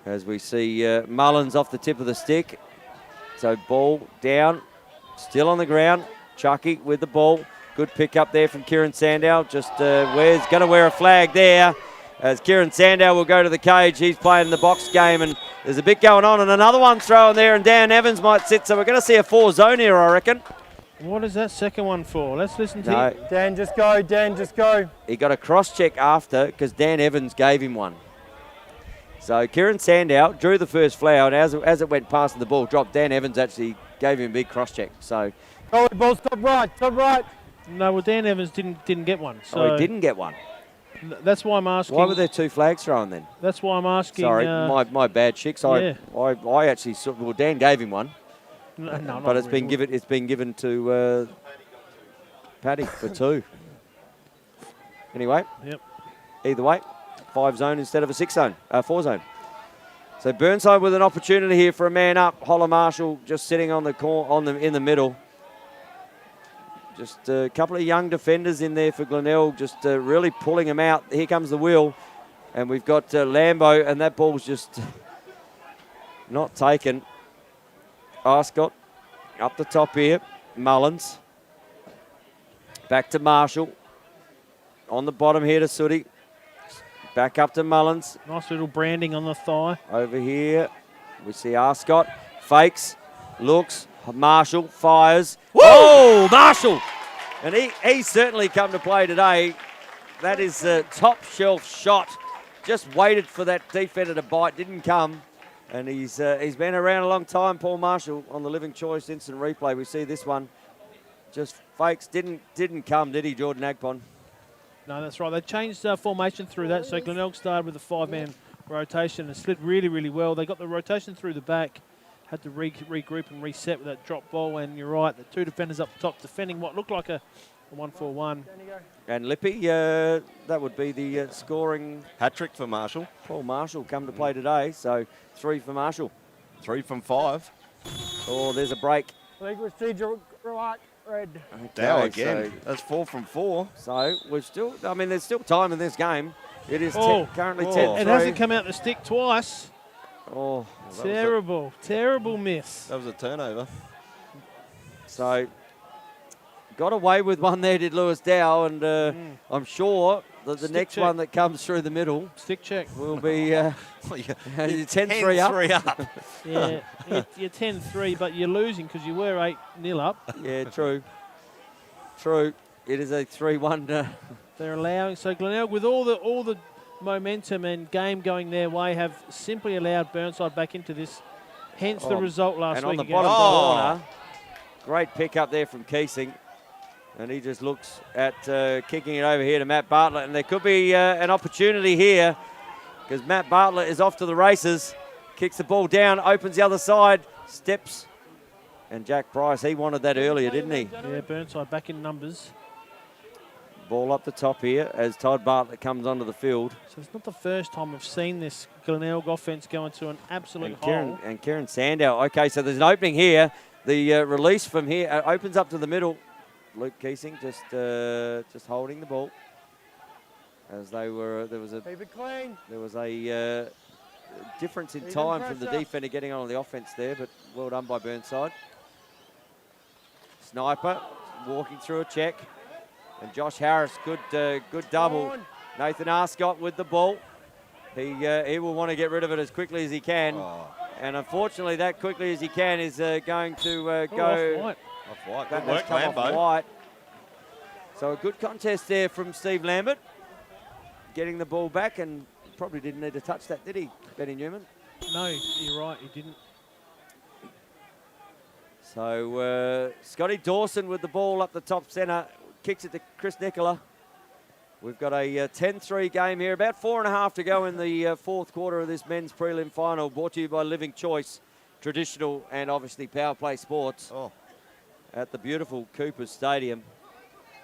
As we see Mullins off the tip of the stick. So ball down, still on the ground. Chucky with the ball. Good pick up there from Kieran Sandow. Just going to wear a flag there. As Kieran Sandow will go to the cage. He's playing the box game, and there's a bit going on, and another one thrown there, and Dan Evans might sit. So we're going to see a 4-zone here, I reckon. What is that second one for? Let's listen to No, you. Dan, just go. Dan, just go. he got a cross-check after because Dan Evans gave him one. So Kieran Sandow drew the first flower, and as it went past and the ball dropped, Dan Evans actually gave him a big cross-check. So Go, ball, top right, top right. No, well, Dan Evans didn't get one. So he didn't get one. That's why I'm asking. Why were there 2 flags thrown then? That's why I'm asking. Sorry, my bad, Chicks. Yeah. I actually saw, well, Dan gave him one, No, not but it's really. been given to Paddy for 2. Anyway, Yep. either way, 5 zone instead of a 6 zone, 4 zone. So Burnside with an opportunity here for a man up. Holler Marshall just sitting on the in the middle. Just a couple of young defenders in there for Glenelg, just really pulling him out. Here comes the wheel, and we've got Lambo, and that ball's just not taken. Ascot up the top here. Mullins. Back to Marshall. On the bottom here to Sooty. Back up to Mullins. Nice little branding on the thigh. Over here, we see Ascot. Fakes. Looks. Marshall fires. Whoa! Marshall! And he's certainly come to play today. That is a top shelf shot. Just waited for that defender to bite. Didn't come. And he's been around a long time, Paul Marshall, on the Living Choice instant replay. We see this one. Just fakes. Didn't come, did he, Jordan Agpon? No, that's right. They changed formation through that. So Glenelg started with a 5-man rotation and slid really, really well. They got the rotation through the back, had to regroup and reset with that drop ball. And you're right, the 2 defenders up top defending what looked like a 1-4-1. And Lippy, that would be the scoring. Hat-trick for Marshall. Paul Marshall come to play today, so 3 for Marshall. 3 from 5. Oh, there's a break. Legal procedure, right, red. Dow Okay, again. That's 4 from 4. So we're still, I mean, there's still time in this game. It is currently Oh. 10-3. It hasn't come out the stick twice. Oh, Terrible miss. That was a turnover. so got away with one there, did Lewis Dow, and I'm sure that the Stick next check. one that comes through the middle Stick check. will be 10-3 up. 3 up. Yeah, you're 10-3, but you're losing because you were 8-0 up. Yeah, true. True. It is a 3-1. They're allowing, so Glenelg, with all the momentum and game going their way, have simply allowed Burnside back into this. Hence the result last and week. on the against bottom corner, great pick up there from Keesing. And he just looks at kicking it over here to Matt Bartlett. And there could be an opportunity here because Matt Bartlett is off to the races. Kicks the ball down, opens the other side, steps. And Jack Price, he wanted that earlier, didn't he? Yeah, Burnside back in numbers. Ball up the top here as Todd Bartlett comes onto the field. So it's not the first time we've seen this Glenelg offense go into an absolute hole. And Kieran Sandow. Okay, so there's an opening here. The release from here opens up to the middle. Luke Keesing just holding the ball as they were. There was Keep it clean. a difference in time from the defender getting on the offense there, but well done by Burnside. Sniper walking through a check, and Josh Harris, good double. Nathan Arscott with the ball. He will want to get rid of it as quickly as he can, and unfortunately, that quickly as he can is going to go. Off-white. That Good has work, come off Lambo. White. So a good contest there from Steve Lambert, getting the ball back, and probably didn't need to touch that, did he, Benny Newman? No, you're right, he didn't. So Scotty Dawson with the ball up the top centre, kicks it to Chris Nicola. We've got a 10-3 game here, about 4.5 to go in the fourth quarter of this men's prelim final, brought to you by Living Choice, traditional and obviously Power Play Sports. At the beautiful Coopers Stadium.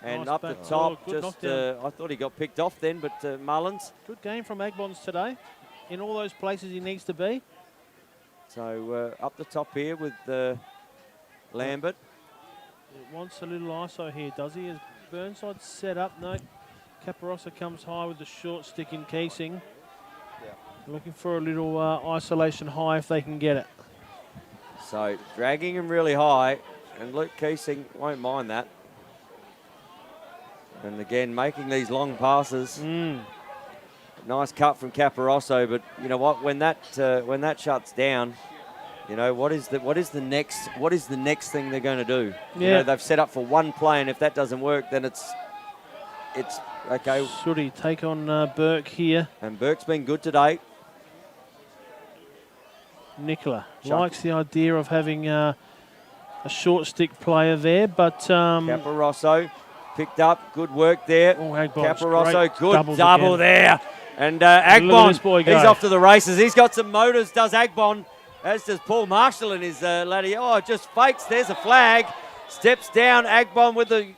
And Nice up the back top, door, good knockdown. I thought he got picked off then, but Mullins. Good game from Agbons today. In all those places he needs to be. So up the top here with Lambert. It wants a little ISO here, does he? As Burnside set up, no. Caparossa comes high with the short stick in Keesing. Looking for a little isolation high if they can get it. So dragging him really high, and Luke Keesing won't mind that. And again, making these long passes. Nice cut from Caparosso, but you know what? When that shuts down, You know, what is the next thing they're going to do? Yeah. You know, they've set up for one play, and if that doesn't work, then it's okay. Should he take on Burke here? And Burke's been good today. Nicola Chuck. likes the idea of having a short stick player there, but Caparosso picked up. Good work there. Oh, Agbon's Caparosso, great good doubles double again. there. And Look at this boy Agbon, go. he's off to the races. He's got some motors, does Agbon, as does Paul Marshall in his laddie. Oh, just fakes. There's a flag. Steps down. Agbon with the...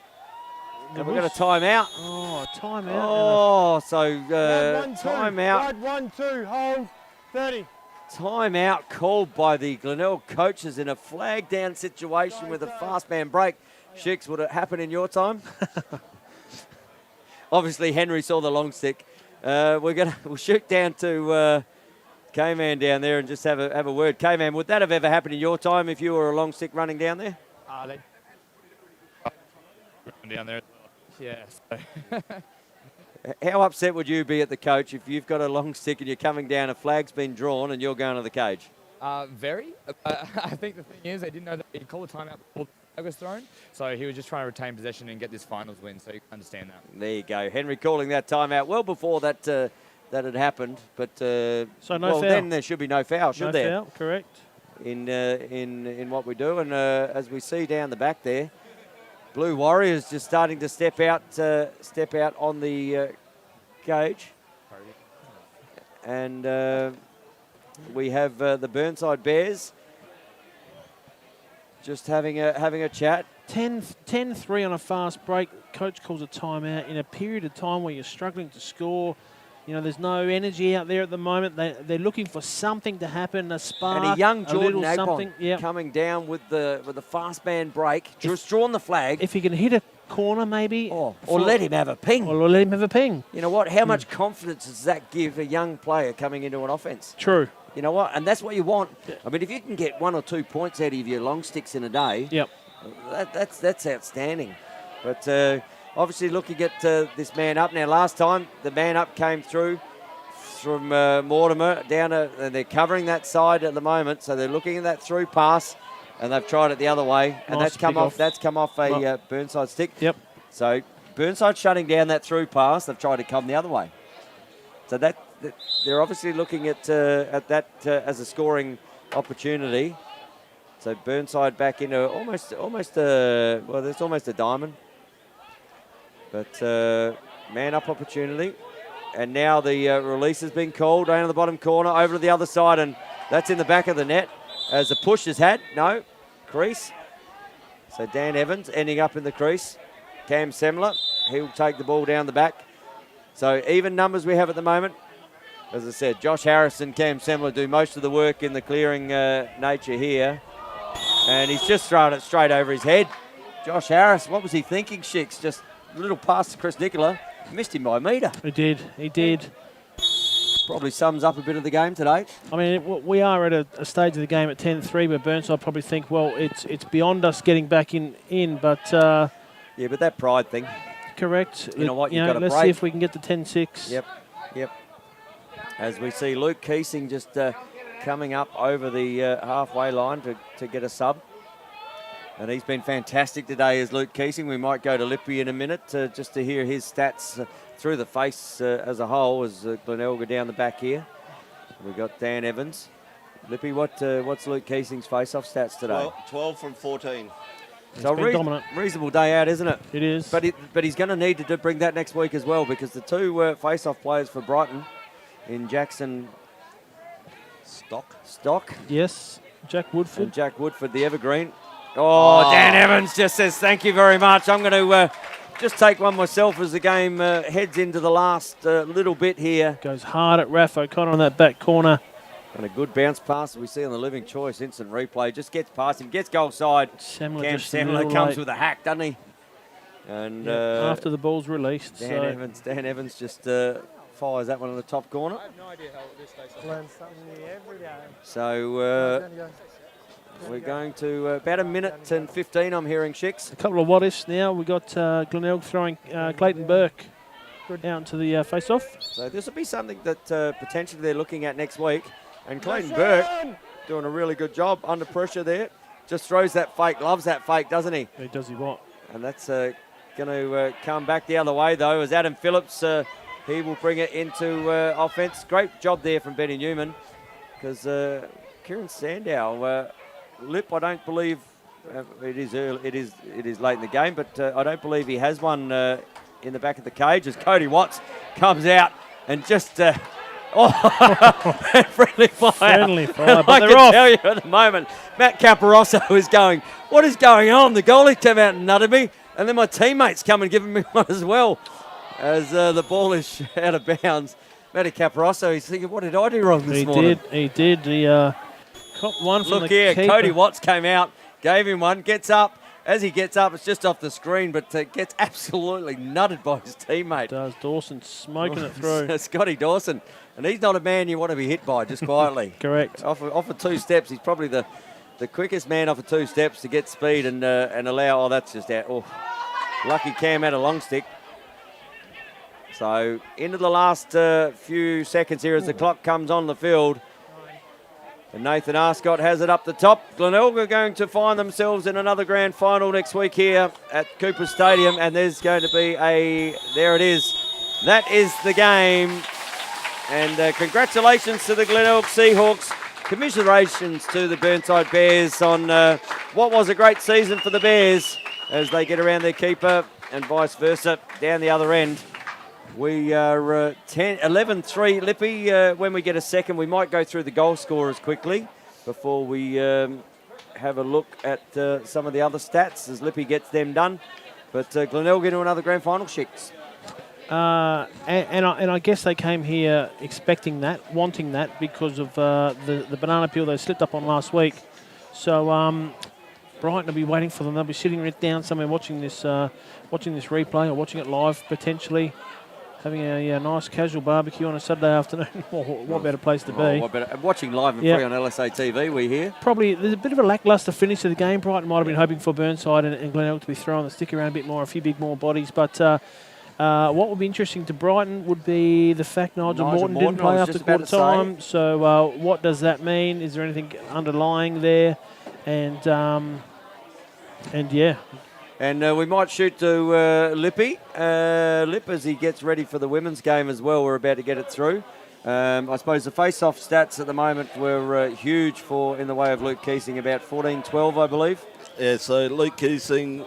And we've got a timeout. Oh, timeout. Oh, so Ride 1-2. timeout. Ride 1-2. Hold 30. Timeout called by the Glenelg coaches in a flag down situation with a fast man break. Shicks, would it happen in your time? Obviously, Henry saw the long stick. We'll shoot down to K-Man down there and just have a word. K-Man, would that have ever happened in your time if you were a long stick running down there? Down there. Yeah. So. How upset would you be at the coach if you've got a long stick and you're coming down, a flag's been drawn, and you're going to the cage? Very. I think the thing is, they didn't know that he'd call a timeout before the flag was thrown, so he was just trying to retain possession and get this finals win, so you can understand that. There you go. Henry calling that timeout well before that had happened. But So no well, foul. then there should be no foul, should No there? foul, correct. In what we do, and as we see down the back there, Blue Warriors just starting to step out on the cage, and we have the Burnside Bears just having a chat. 10-3 on a fast break. Coach calls a timeout in a period of time where you're struggling to score. You know, there's no energy out there at the moment. They're looking for something to happen, a spark, And a young Jordan little something. Agbon Yeah. coming down with the fast man break, just drawn the flag. If he can hit a corner, maybe, Or let him have a ping. or let him have a ping. You know what? How much confidence does that give a young player coming into an offence? True. You know what? And that's what you want. I mean, if you can get 1 or 2 points out of your long sticks in a day, Yep. that's outstanding. But obviously looking at this man up. Now, last time, the man up came through from Mortimer down, and they're covering that side at the moment. So they're looking at that through pass, and they've tried it the other way. And Nice that's come kick off. off. That's come off a Burnside stick. Yep. So Burnside shutting down that through pass. They've tried to come the other way. So that they're obviously looking at that as a scoring opportunity. So Burnside back into almost there's almost a diamond. But man up opportunity. And now the release has been called down in the bottom corner over to the other side, and that's in the back of the net as the push has had. No, crease. So Dan Evans ending up in the crease. Cam Semler, he'll take the ball down the back. So even numbers we have at the moment. As I said, Josh Harris and Cam Semler do most of the work in the clearing nature here. And he's just thrown it straight over his head. Josh Harris, what was he thinking, Shicks? Just a little pass to Chris Nicola. Missed him by a metre. He did. Probably sums up a bit of the game today. I mean, we are at a stage of the game at 10-3 where Burnside probably think, well, it's beyond us getting back in, but... yeah, but that pride thing. Correct. You know what, you've got to let's break. see if we can get to 10-6. Yep. As we see Luke Keesing just coming up over the halfway line to get a sub. And he's been fantastic today as Luke Keesing. We might go to Lippy in a minute just to hear his stats through the face as a whole as Glenelg go down the back here. We've got Dan Evans. Lippy, what's Luke Keesing's face-off stats today? 12 from 14. So been dominant. Reasonable day out, isn't it? It is. But he's going to need to bring that next week as well, because the two face-off players for Brighton in Jackson Stock Yes. Jack Woodford. and Jack Woodford, the evergreen. Oh, Dan Evans just says thank you very much. I'm going to just take one myself as the game heads into the last little bit here. Goes hard at Raf O'Connor on that back corner. And a good bounce pass that we see on the Living Choice instant replay. Just gets past him, gets goal side. Semler Cam just a Semler little comes late. with a hack, doesn't he? And After the ball's released. Dan Evans just fires that one in the top corner. I have no idea how this takes. Learn something new every day. So we're going to about 1:15, I'm hearing, Shicks. A couple of what-ifs now. We've got Glenelg throwing Clayton Burke out to the face-off. So this will be something that potentially they're looking at next week. And Clayton Burke, doing a really good job under pressure there. Just throws that fake, loves that fake, doesn't he? He does he what? And that's going to come back the other way, though, as Adam Phillips, he will bring it into offense. Great job there from Benny Newman, because Kieran Sandow, Lip, I don't believe, it is early, it is late in the game, but I don't believe he has one in the back of the cage, as Cody Watts comes out and just... friendly fire. Friendly fire, but I they're can off. tell you at the moment, Matt Caparosso is going, what is going on? The goalie came out and nutted me, and then my teammates come and giving me one as well, as the ball is out of bounds. Matty Caparosso, he's thinking, what did I do wrong this morning? He did. He copped one from Look the here, keeper. Cody Watts came out, gave him one, gets up. As he gets up, it's just off the screen, but gets absolutely nutted by his teammate. Does Dawson smoking it through. Scotty Dawson. And he's not a man you want to be hit by, just quietly. Correct. Off of 2 steps, he's probably the quickest man off of 2 steps to get speed and allow. Oh, that's just out. Oh, lucky Cam had a long stick. So into the last few seconds here as the clock comes on the field. And Nathan Arscott has it up the top. Glenelg are going to find themselves in another grand final next week here at Cooper Stadium. And there's going to be there it is. That is the game. And congratulations to the Glenelg Seahawks. Commiserations to the Burnside Bears on what was a great season for the Bears as they get around their keeper and vice versa down the other end. We are 11-3. Lippy, when we get a second, we might go through the goal scorers quickly before we have a look at some of the other stats as Lippy gets them done. But Glenelg into another grand final, Shicks. And I guess they came here expecting that, wanting that, because of the banana peel they slipped up on last week. So Brighton will be waiting for them. They'll be sitting down somewhere watching this replay or watching it live potentially. Having a nice casual barbecue on a Saturday afternoon. What better place to be? What better? Watching live and free on LSA TV, we hear. Probably there's a bit of a lacklustre finish to the game. Brighton might have been hoping for Burnside and Glenelg to be throwing the stick around a bit more, a few big more bodies. But what would be interesting to Brighton would be the fact Nigel Morton didn't play after quarter time. So what does that mean? Is there anything underlying there? And yeah. And we might shoot to Lippy. Lip as he gets ready for the women's game as well. We're about to get it through. I suppose the face-off stats at the moment were huge in the way of Luke Keesing, about 14-12, I believe. Yeah, so Luke Keesing,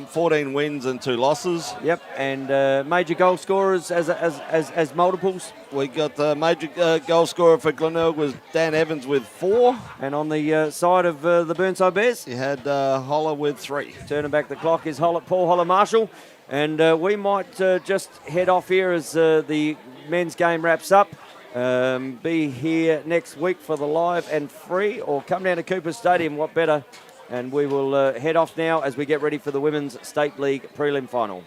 14 wins and 2 losses. Yep, and major goal scorers as multiples. We got the major goal scorer for Glenelg was Dan Evans with 4. And on the side of the Burnside Bears, he had Holler with 3. Turning back the clock is Paul Holler-Marshall. And we might just head off here as the men's game wraps up. Be here next week for the live and free, or come down to Cooper Stadium, what better. And we will head off now as we get ready for the Women's State League prelim final.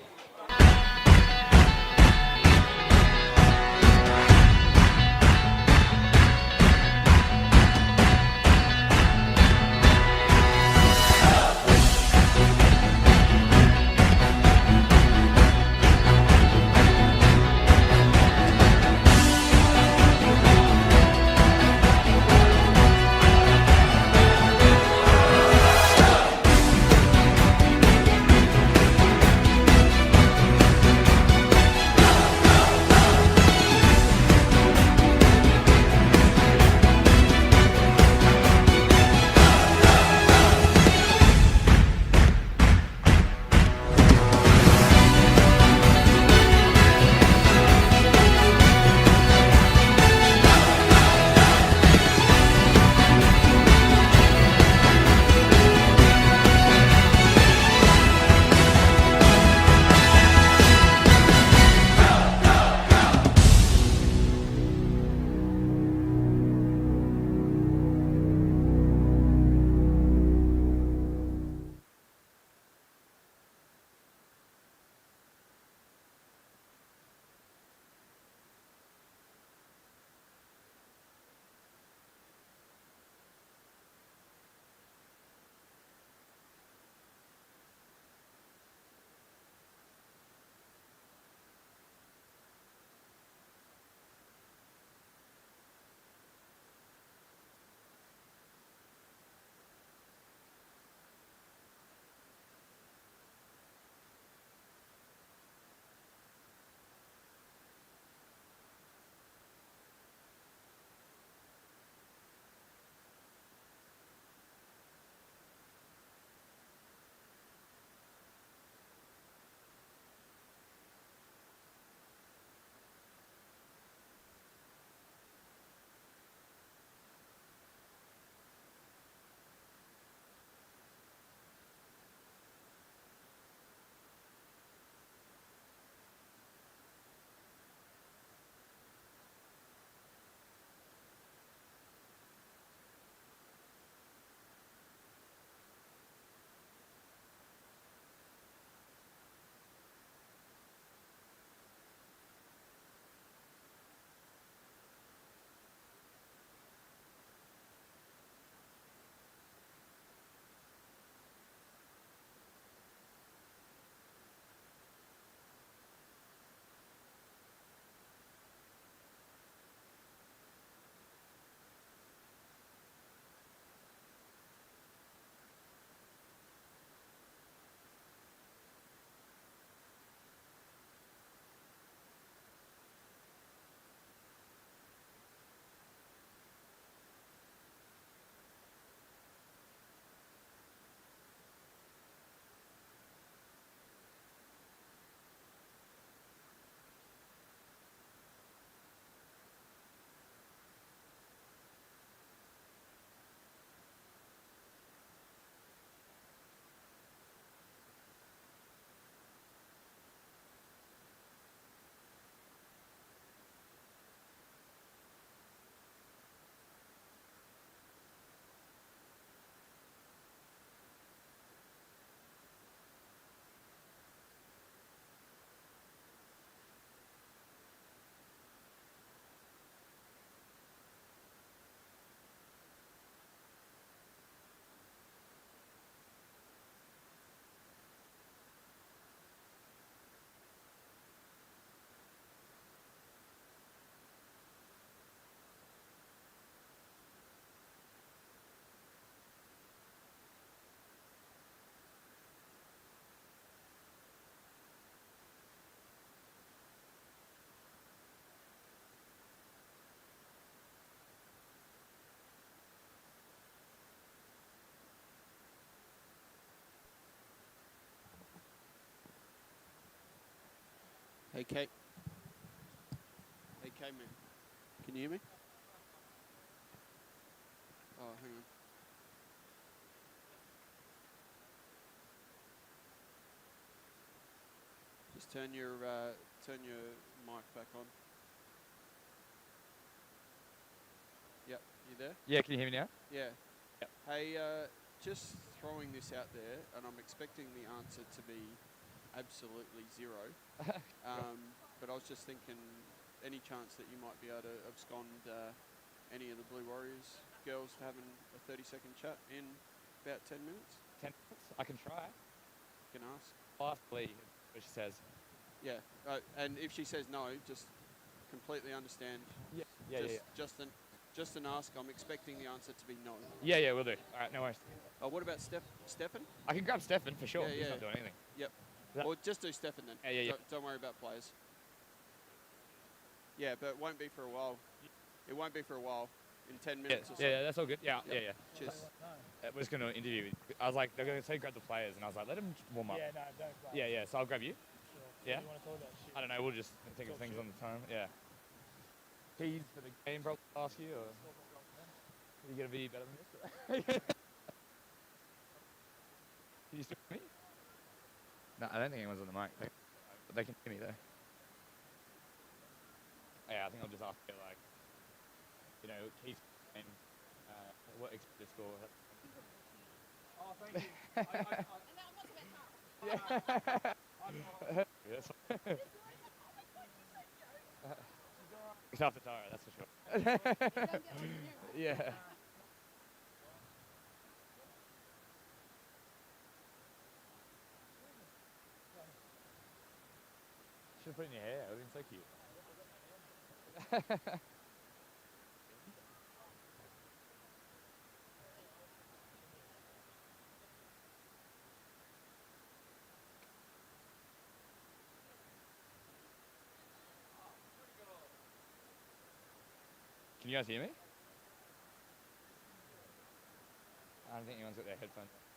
Hey, Kate. Hey, Kate, man. Can you hear me? Oh, hang on. Just turn your mic back on. Yep, you there? Yeah, can you hear me now? Yeah. Yep. Hey, just throwing this out there, and I'm expecting the answer to be absolutely zero. But I was just thinking, any chance that you might be able to abscond any of the Blue Warriors girls to having a 30-second chat in about 10 minutes? 10 minutes? I can try. You can ask. I'll ask Lee what she says. Yeah, and if she says no, just completely understand. Yeah. Just an ask. I'm expecting the answer to be no. Yeah, we'll do. All right, no worries. What about Stefan? I can grab Stefan for sure. Yeah, He's yeah. not doing anything. Yep. That- Or just do Stefan then. Yeah. Don't worry about players. Yeah, but it won't be for a while. It won't be for a while. In 10 minutes or so. Yeah, that's all good. Yeah. Cheers. I was going to interview. I was like, they're going to say grab the players, and I was like, let them warm up. Yeah, no, don't. Yeah. So I'll grab you. Sure. Yeah? What do you want to talk about? Shit. I don't know. We'll just think of Talk things shit. on the time. Yeah. Keys for the game, probably ask you, or you going to be better than this? Can you still hear me? No, I don't think anyone's on the mic. They can hear me though. Yeah, I think I'll just ask you, like, Keith and what expected score. Oh, thank you. Yes. It's after Tara, that's for sure. Yeah. Should have put it in your hair. It would have been so cute. Can you guys hear me? I don't think anyone's got their headphones on.